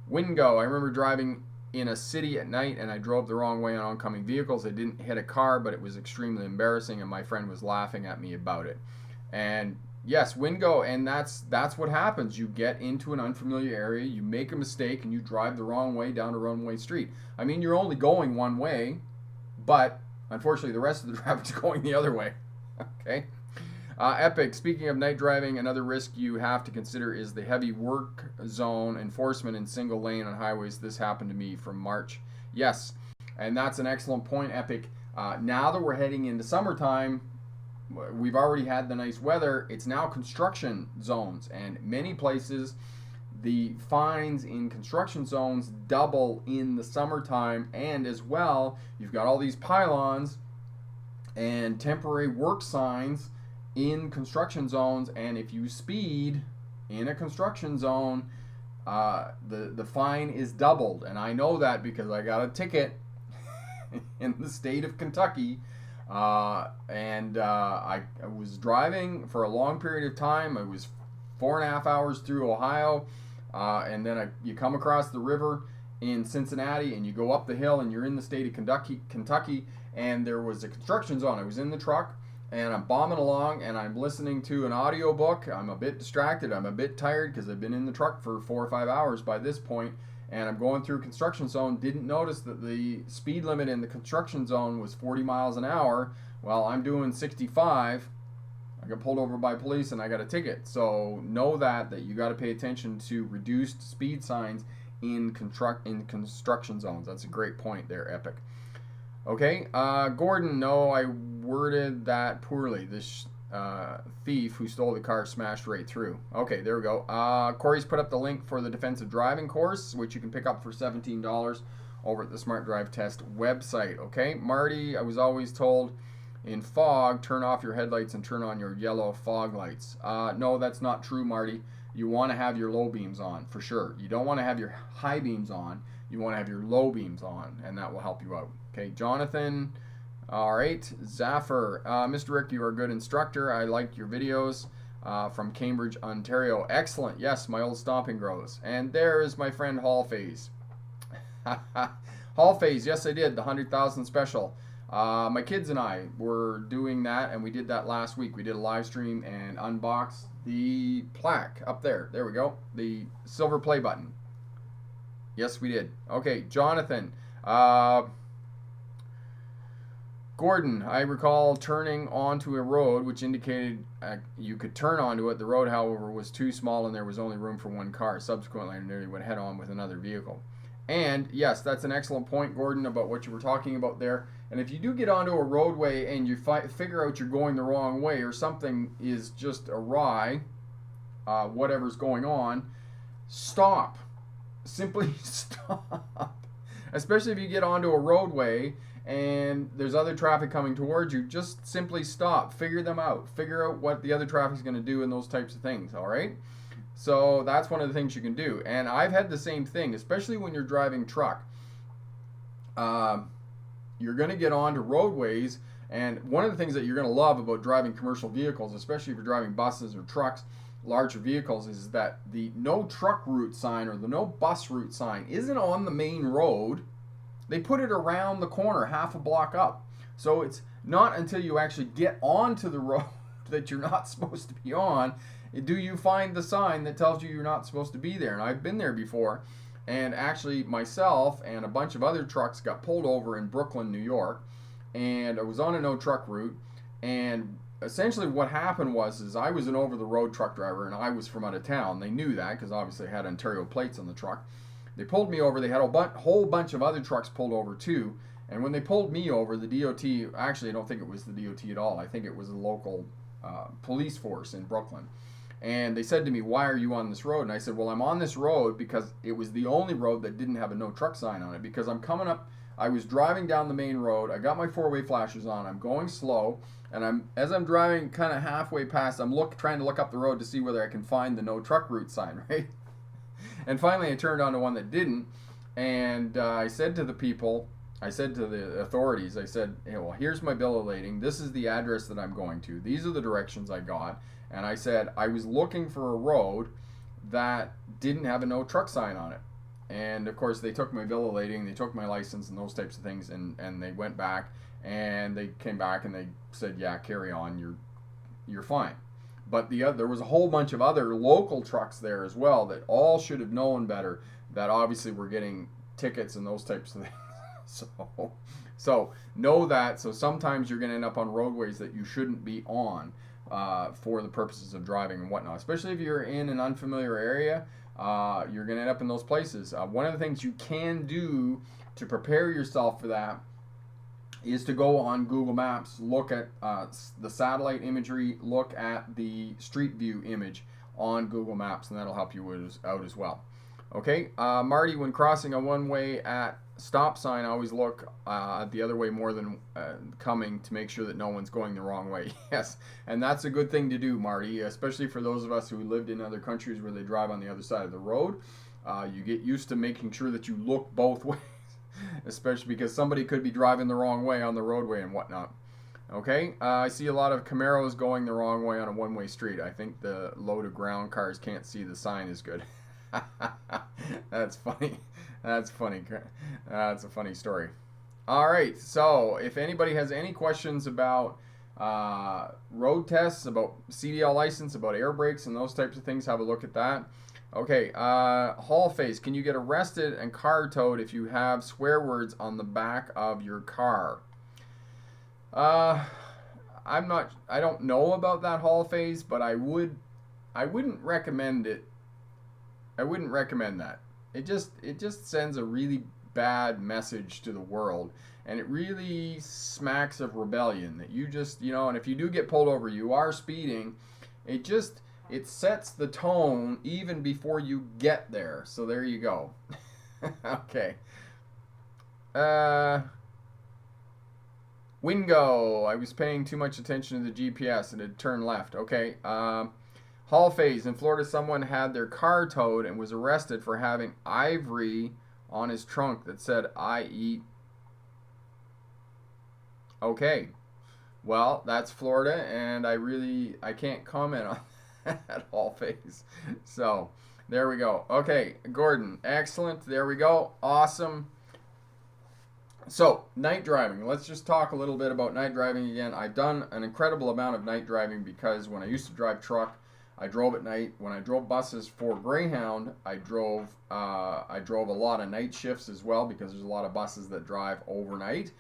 Wingo, I remember driving in a city at night and I drove the wrong way on oncoming vehicles. I didn't hit a car, but it was extremely embarrassing and my friend was laughing at me about it. And yes, Wingo, and that's what happens. You get into an unfamiliar area, you make a mistake, and you drive the wrong way down a one-way street. I mean, you're only going one way, but unfortunately the rest of the traffic's going the other way. Okay? Epic, speaking of night driving, another risk you have to consider is the heavy work zone enforcement in single lane on highways. This happened to me from March. Yes, and that's an excellent point, Epic. Now that we're heading into summertime, we've already had the nice weather. It's now construction zones, and many places the fines in construction zones double in the summertime, and as well, you've got all these pylons and temporary work signs in construction zones, and if you speed in a construction zone, the fine is doubled. And I know that because I got a ticket in the state of Kentucky, and I was driving for a long period of time. It was 4.5 hours through Ohio, and then you come across the river in Cincinnati, and you go up the hill, and you're in the state of Kentucky, and there was a construction zone. I was in the truck, and I'm bombing along, and I'm listening to an audiobook. I'm a bit distracted. I'm a bit tired because I've been in the truck for 4 or 5 hours by this point, and I'm going through a construction zone. Didn't notice that the speed limit in the construction zone was 40 miles an hour. Well, I'm doing 65. I got pulled over by police, and I got a ticket. So know that you got to pay attention to reduced speed signs in construction zones. That's a great point there, Epic. Okay, Gordon, no, I worded that poorly. This thief who stole the car smashed right through. Okay, there we go. Corey's put up the link for the defensive driving course, which you can pick up for $17 over at the Smart Drive Test website. Okay, Marty, I was always told in fog, turn off your headlights and turn on your yellow fog lights. No, that's not true, Marty. You want to have your low beams on, for sure. You don't want to have your high beams on. You want to have your low beams on, and that will help you out. Okay, Jonathan. All right, Zaffer. Mr. Rick, you are a good instructor. I like your videos from Cambridge, Ontario. Excellent. Yes, my old stomping grows. And there is my friend Hall Phase. Hall Phase, yes, I did. The 100,000 special. My kids and I were doing that, and we did that last week. We did a live stream and unboxed the plaque up there. There we go. The silver play button. Yes, we did. Okay, Jonathan. Gordon, I recall turning onto a road which indicated you could turn onto it. The road, however, was too small and there was only room for one car. Subsequently, I nearly went head on with another vehicle. And yes, that's an excellent point, Gordon, about what you were talking about there. And if you do get onto a roadway and you figure out you're going the wrong way or something is just awry, whatever's going on, stop. Simply stop. Especially if you get onto a roadway and there's other traffic coming towards you, just simply stop. Figure them out. Figure out what the other traffic's going to do and those types of things, all right? So that's one of the things you can do. And I've had the same thing, especially when you're driving truck. You're going to get onto roadways, and one of the things that you're going to love about driving commercial vehicles, especially if you're driving buses or trucks, larger vehicles, is that the no truck route sign or the no bus route sign isn't on the main road. They put it around the corner, half a block up. So it's not until you actually get onto the road that you're not supposed to be on do you find the sign that tells you you're not supposed to be there. And I've been there before, and actually myself and a bunch of other trucks got pulled over in Brooklyn, New York, and I was on a no truck route. And essentially what happened was I was an over-the-road truck driver, and I was from out of town. They knew that because obviously I had Ontario plates on the truck. They pulled me over. They had a whole bunch of other trucks pulled over too. And when they pulled me over, the DOT, actually I don't think it was the DOT at all. I think it was a local police force in Brooklyn. And they said to me, "Why are you on this road?" And I said, "Well, I'm on this road because it was the only road that didn't have a no truck sign on it, because I'm coming up, I was driving down the main road, I got my four-way flashers on, I'm going slow, and as I'm driving kind of halfway past, I'm trying to look up the road to see whether I can find the no truck route sign, right?" And finally I turned onto one that didn't, and I said to the people, I said to the authorities, I said, "Hey, well, here's my bill of lading, this is the address that I'm going to, these are the directions I got." And I said, I was looking for a road that didn't have a no truck sign on it. And of course they took my bill of lading, they took my license and those types of things, and they went back and they came back and they said, "Yeah, carry on, you're fine." But there was a whole bunch of other local trucks there as well that all should have known better, that obviously were getting tickets and those types of things. So know that. So sometimes you're going to end up on roadways that you shouldn't be on. For the purposes of driving and whatnot, especially if you're in an unfamiliar area, you're going to end up in those places. One of the things you can do to prepare yourself for that is to go on Google Maps, look at the satellite imagery, look at the street view image on Google Maps, and that'll help you out as well. Okay, Marty, when crossing a one-way at stop sign, I always look the other way more than coming to make sure that no one's going the wrong way. Yes, and that's a good thing to do, Marty, especially for those of us who lived in other countries where they drive on the other side of the road. You get used to making sure that you look both ways, especially because somebody could be driving the wrong way on the roadway and whatnot. Okay, I see a lot of Camaros going the wrong way on a one-way street. I think the low-to-ground cars can't see the sign as good. That's funny. That's funny. That's a funny story. All right. So if anybody has any questions about road tests, about CDL license, about air brakes and those types of things, have a look at that. Okay. Hall face. Can you get arrested and car towed if you have swear words on the back of your car? I don't know about that hall phase, but I wouldn't recommend it. I wouldn't recommend that. It just sends a really bad message to the world, and it really smacks of rebellion that you just, and if you do get pulled over, you are speeding. It sets the tone even before you get there. So there you go. Okay. Wingo. I was paying too much attention to the GPS and it turned left. Okay. Hall phase. In Florida, someone had their car towed and was arrested for having ivory on his trunk that said, "I eat." Okay. Well, that's Florida, and I can't comment on that Hall phase. So, there we go. Okay, Gordon. Excellent. There we go. Awesome. So, night driving. Let's just talk a little bit about night driving again. I've done an incredible amount of night driving because when I used to drive truck, I drove at night. When I drove buses for Greyhound, I drove a lot of night shifts as well, because there's a lot of buses that drive overnight.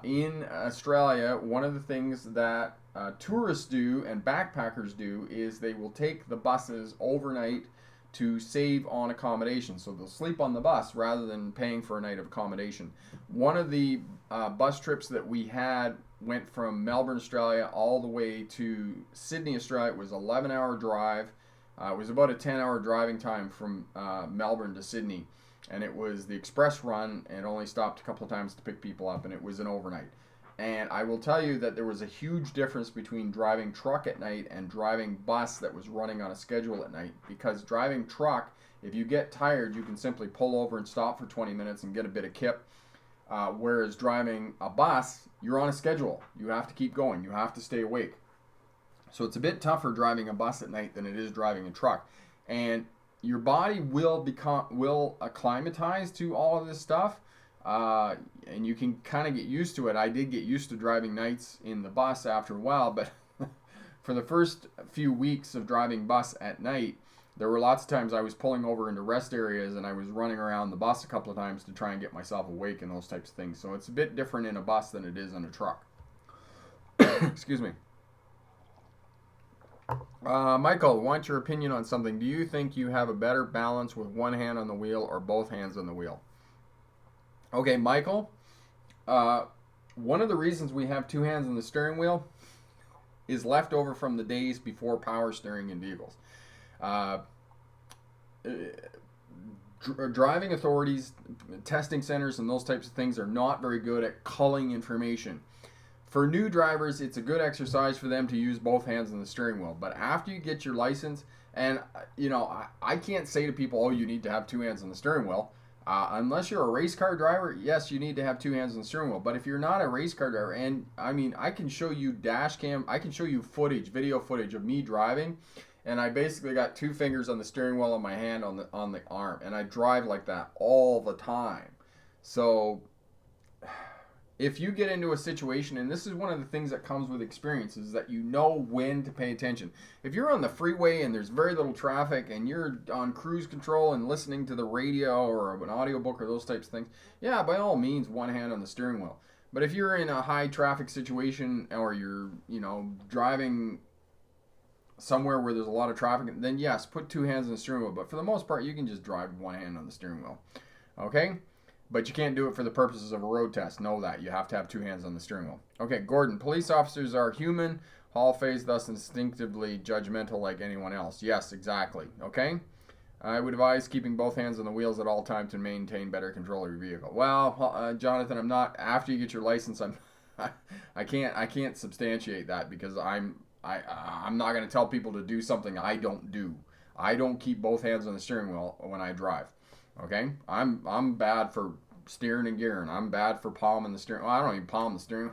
In Australia, one of the things that tourists do and backpackers do is they will take the buses overnight to save on accommodation. So they'll sleep on the bus rather than paying for a night of accommodation. One of the bus trips that we had went from Melbourne, Australia, all the way to Sydney, Australia. It was an 11-hour drive. It was about a 10-hour driving time from Melbourne to Sydney. And it was the express run, and only stopped a couple of times to pick people up, and it was an overnight. And I will tell you that there was a huge difference between driving truck at night and driving bus that was running on a schedule at night. Because driving truck, if you get tired, you can simply pull over and stop for 20 minutes and get a bit of kip. Whereas driving a bus, you're on a schedule. You have to keep going. You have to stay awake. So it's a bit tougher driving a bus at night than it is driving a truck. And your body will acclimatize to all of this stuff. And you can kind of get used to it. I did get used to driving nights in the bus after a while, but for the first few weeks of driving bus at night, there were lots of times I was pulling over into rest areas and I was running around the bus a couple of times to try and get myself awake and those types of things. So it's a bit different in a bus than it is in a truck. Excuse me. Michael, want your opinion on something. Do you think you have a better balance with one hand on the wheel or both hands on the wheel? Okay, Michael, one of the reasons we have two hands on the steering wheel is left over from the days before power steering in vehicles. Driving authorities, testing centers, and those types of things are not very good at culling information. For new drivers, it's a good exercise for them to use both hands on the steering wheel. But after you get your license, and I can't say to people, oh, you need to have two hands on the steering wheel. Unless you're a race car driver, yes, you need to have two hands on the steering wheel. But if you're not a race car driver, and I mean, I can show you dash cam, I can show you video footage of me driving, and I basically got two fingers on the steering wheel and my hand on the arm, and I drive like that all the time. So if you get into a situation, and this is one of the things that comes with experience, is that you know when to pay attention. If you're on the freeway and there's very little traffic and you're on cruise control and listening to the radio or an audiobook or those types of things, yeah, by all means, one hand on the steering wheel. But if you're in a high traffic situation or you're, driving somewhere where there's a lot of traffic, then yes, put two hands on the steering wheel. But for the most part, you can just drive with one hand on the steering wheel. Okay? But you can't do it for the purposes of a road test. Know that. You have to have two hands on the steering wheel. Okay, Gordon. Police officers are human, hall phase, thus instinctively judgmental like anyone else. Yes, exactly. Okay? I would advise keeping both hands on the wheels at all times to maintain better control of your vehicle. Well, Jonathan, I'm not. After you get your license, I can't substantiate that because I'm not going to tell people to do something I don't do. I don't keep both hands on the steering wheel when I drive. Okay, I'm bad for steering and gearing. I'm bad for palming the steering. Well, I don't even palm the steering.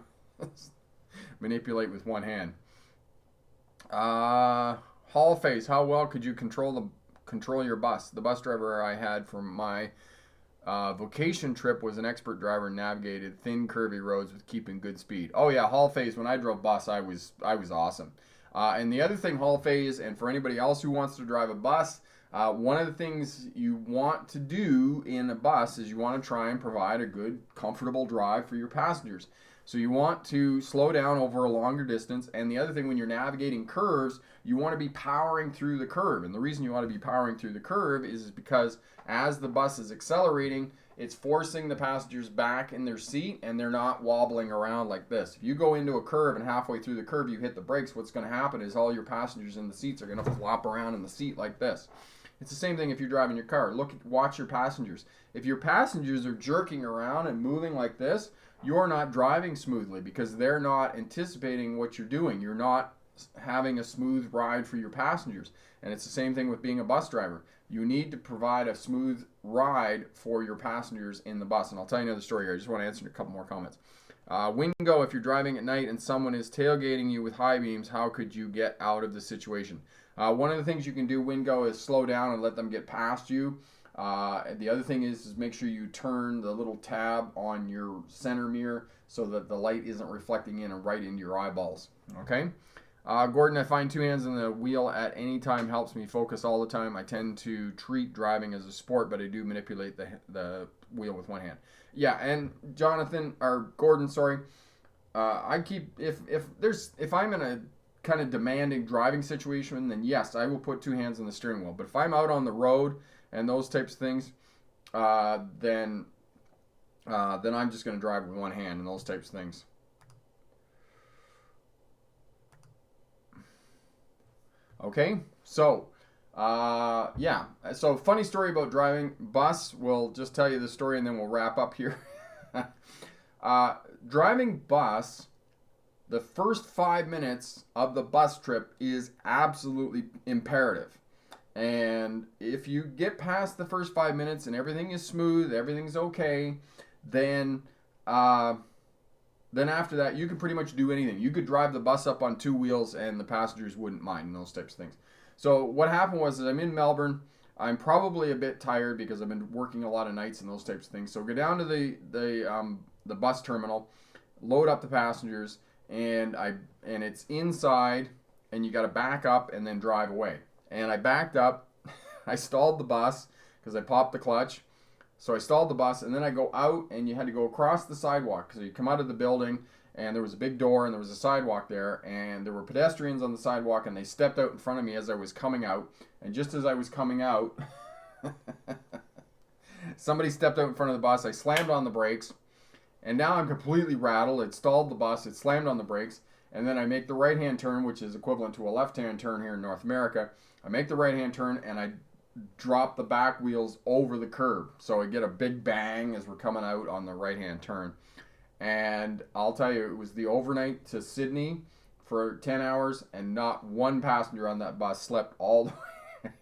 Manipulate with one hand. Hall face. How well could you control your bus? The bus driver I had for my vocation trip was an expert driver and navigated thin, curvy roads with keeping good speed. Oh yeah, hall phase. When I drove bus, I was awesome. And the other thing, hall phase, and for anybody else who wants to drive a bus. One of the things you want to do in a bus is you want to try and provide a good, comfortable drive for your passengers. So you want to slow down over a longer distance. And the other thing, when you're navigating curves, you want to be powering through the curve. And the reason you want to be powering through the curve is because as the bus is accelerating, it's forcing the passengers back in their seat and they're not wobbling around like this. If you go into a curve and halfway through the curve you hit the brakes, what's going to happen is all your passengers in the seats are going to flop around in the seat like this. It's the same thing if you're driving your car. Watch your passengers. If your passengers are jerking around and moving like this, you're not driving smoothly because they're not anticipating what you're doing. You're not having a smooth ride for your passengers. And it's the same thing with being a bus driver. You need to provide a smooth ride for your passengers in the bus. And I'll tell you another story here. I just want to answer a couple more comments. Wingo, if you're driving at night and someone is tailgating you with high beams, how could you get out of the situation? One of the things you can do, Wingo, is slow down and let them get past you. The other thing is make sure you turn the little tab on your center mirror so that the light isn't reflecting in and right into your eyeballs. Okay? Gordon, I find two hands on the wheel at any time helps me focus all the time. I tend to treat driving as a sport, but I do manipulate the wheel with one hand. Yeah, and Gordon, sorry. I keep if I'm in a kind of demanding driving situation, then yes, I will put two hands on the steering wheel. But if I'm out on the road and those types of things, then I'm just going to drive with one hand and those types of things. Okay, so yeah, so funny story about driving bus. We'll just tell you the story and then we'll wrap up here. driving bus, the first 5 minutes of the bus trip is absolutely imperative. And if you get past the first 5 minutes and everything is smooth, everything's okay, then after that you can pretty much do anything. You could drive the bus up on 2 wheels and the passengers wouldn't mind, and those types of things. So what happened was that I'm in Melbourne. I'm probably a bit tired because I've been working a lot of nights and those types of things. So go down to the bus terminal, load up the passengers, and it's inside, and you got to back up and then drive away. And I backed up, I stalled the bus because I popped the clutch. So I stalled the bus, and then I go out, and you had to go across the sidewalk because you come out of the building, and there was a big door, and there was a sidewalk there, and there were pedestrians on the sidewalk, and they stepped out in front of me as I was coming out. And just as I was coming out, somebody stepped out in front of the bus. I slammed on the brakes, and now I'm completely rattled. It stalled the bus. It slammed on the brakes, and then I make the right-hand turn, which is equivalent to a left-hand turn here in North America. I make the right-hand turn, and I drop the back wheels over the curb. So I get a big bang as we're coming out on the right-hand turn. And I'll tell you, it was the overnight to Sydney for 10 hours, and not one passenger on that bus slept all the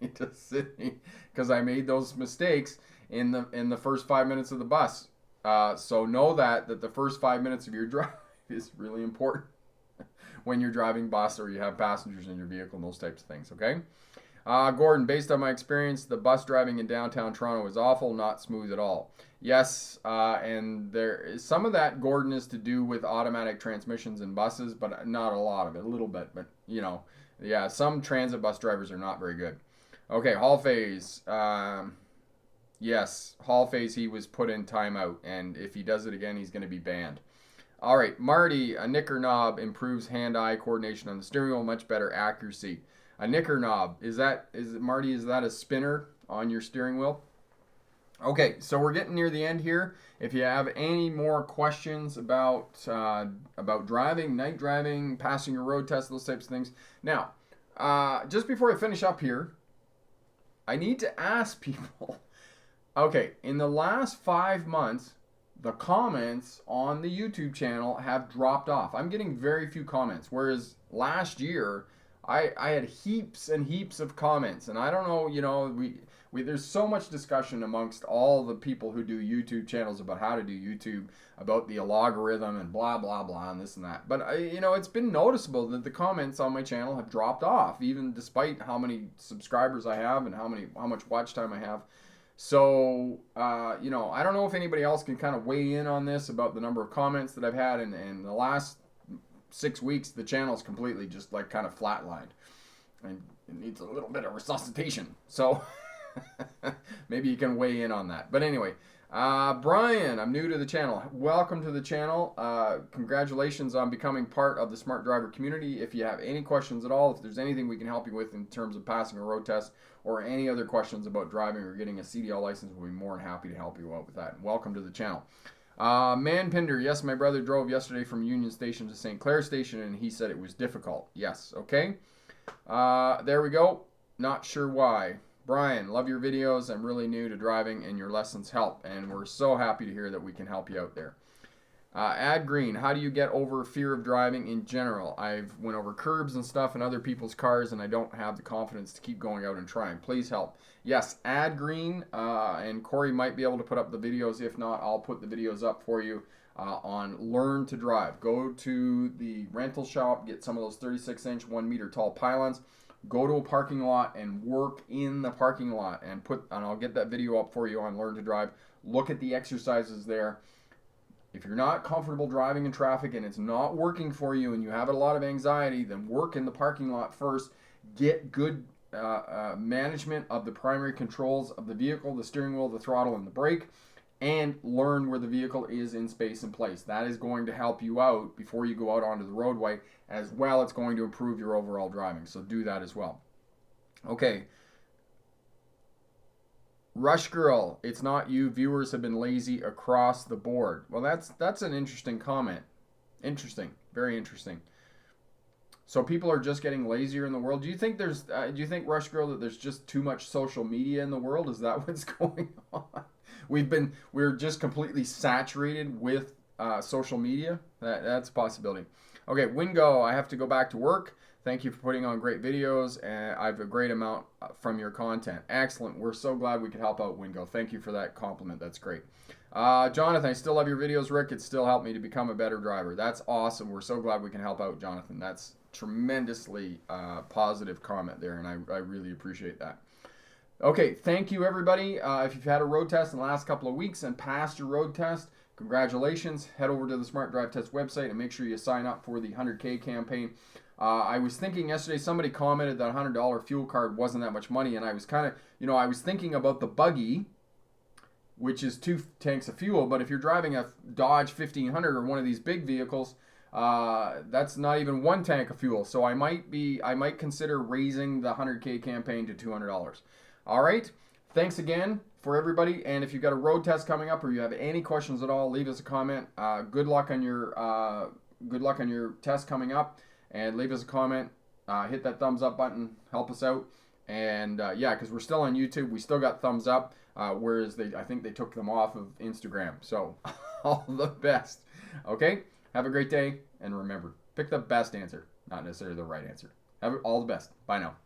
way to Sydney because I made those mistakes in the first 5 minutes of the bus. So know that the first 5 minutes of your drive is really important when you're driving bus or you have passengers in your vehicle and those types of things, okay? Gordon, based on my experience, the bus driving in downtown Toronto is awful, not smooth at all. Yes, and some of that, Gordon, is to do with automatic transmissions in buses, but not a lot of it, a little bit. But, yeah, some transit bus drivers are not very good. Okay, Hall Phase. Yes, Hall Phase, he was put in timeout, and if he does it again, he's going to be banned. All right, Marty, a nicker knob improves hand-eye coordination on the steering wheel, much better accuracy. A nicker knob, Marty, is that a spinner on your steering wheel? Okay, so we're getting near the end here. If you have any more questions about driving, night driving, passing your road test, those types of things. Now, just before I finish up here, I need to ask people, okay, in the last 5 months, the comments on the YouTube channel have dropped off. I'm getting very few comments, whereas last year, I had heaps and heaps of comments, and I don't know, there's so much discussion amongst all the people who do YouTube channels about how to do YouTube, about the algorithm and blah, blah, blah, and this and that. But, it's been noticeable that the comments on my channel have dropped off, even despite how many subscribers I have and how much watch time I have. So, I don't know if anybody else can kind of weigh in on this about the number of comments that I've had in the last 6 weeks. The channel's completely just like kind of flatlined, and it needs a little bit of resuscitation. So maybe you can weigh in on that. But anyway, Brian, I'm new to the channel. Welcome to the channel. Congratulations on becoming part of the Smart Driver community. If you have any questions at all, if there's anything we can help you with in terms of passing a road test or any other questions about driving or getting a CDL license, we'll be more than happy to help you out with that. Welcome to the channel. Manpinder, yes, my brother drove yesterday from Union Station to St. Clair Station, and he said it was difficult. Yes, okay. There we go. Not sure why. Brian, love your videos. I'm really new to driving, and your lessons help, and we're so happy to hear that we can help you out there. Ad Green, how do you get over fear of driving in general? I've went over curbs and stuff in other people's cars, and I don't have the confidence to keep going out and trying. Please help. Yes, Ad Green, and Corey might be able to put up the videos. If not, I'll put the videos up for you on Learn to Drive. Go to the rental shop, get some of those 36-inch, 1-meter tall pylons. Go to a parking lot and work in the parking lot, and I'll get that video up for you on Learn to Drive. Look at the exercises there. If you're not comfortable driving in traffic and it's not working for you and you have a lot of anxiety, then work in the parking lot first. Get good management of the primary controls of the vehicle, the steering wheel, the throttle, and the brake, and learn where the vehicle is in space and place. That is going to help you out before you go out onto the roadway. As well, it's going to improve your overall driving, so do that as well. Okay. Rush Girl, it's not you. Viewers have been lazy across the board. Well, that's an interesting comment. Interesting, very interesting. So people are just getting lazier in the world. Do you think Rush Girl, that there's just too much social media in the world? Is that what's going on? We're just completely saturated with social media. That's a possibility. Okay, Wingo, I have to go back to work. Thank you for putting on great videos, and I have a great amount from your content. Excellent. We're so glad we could help out, Wingo. Thank you for that compliment. That's great. Jonathan, I still love your videos, Rick. It still helped me to become a better driver. That's awesome. We're so glad we can help out, Jonathan. That's tremendously positive comment there, and I really appreciate that. Okay, thank you, everybody. If you've had a road test in the last couple of weeks and passed your road test, congratulations. Head over to the Smart Drive Test website and make sure you sign up for the 100K campaign. I was thinking yesterday, somebody commented that $100 fuel card wasn't that much money, and I was kind of, I was thinking about the buggy, which is 2 tanks of fuel, but if you're driving a Dodge 1500 or one of these big vehicles, that's not even 1 tank of fuel. So I might consider raising the 100K campaign to $200. All right. Thanks again for everybody. And if you've got a road test coming up or you have any questions at all, leave us a comment. Good luck on your test coming up, and leave us a comment. Hit that thumbs up button. Help us out. And yeah, because we're still on YouTube, we still got thumbs up. Whereas I think they took them off of Instagram. So all the best. Okay. Have a great day, and remember, pick the best answer, not necessarily the right answer. Have all the best. Bye now.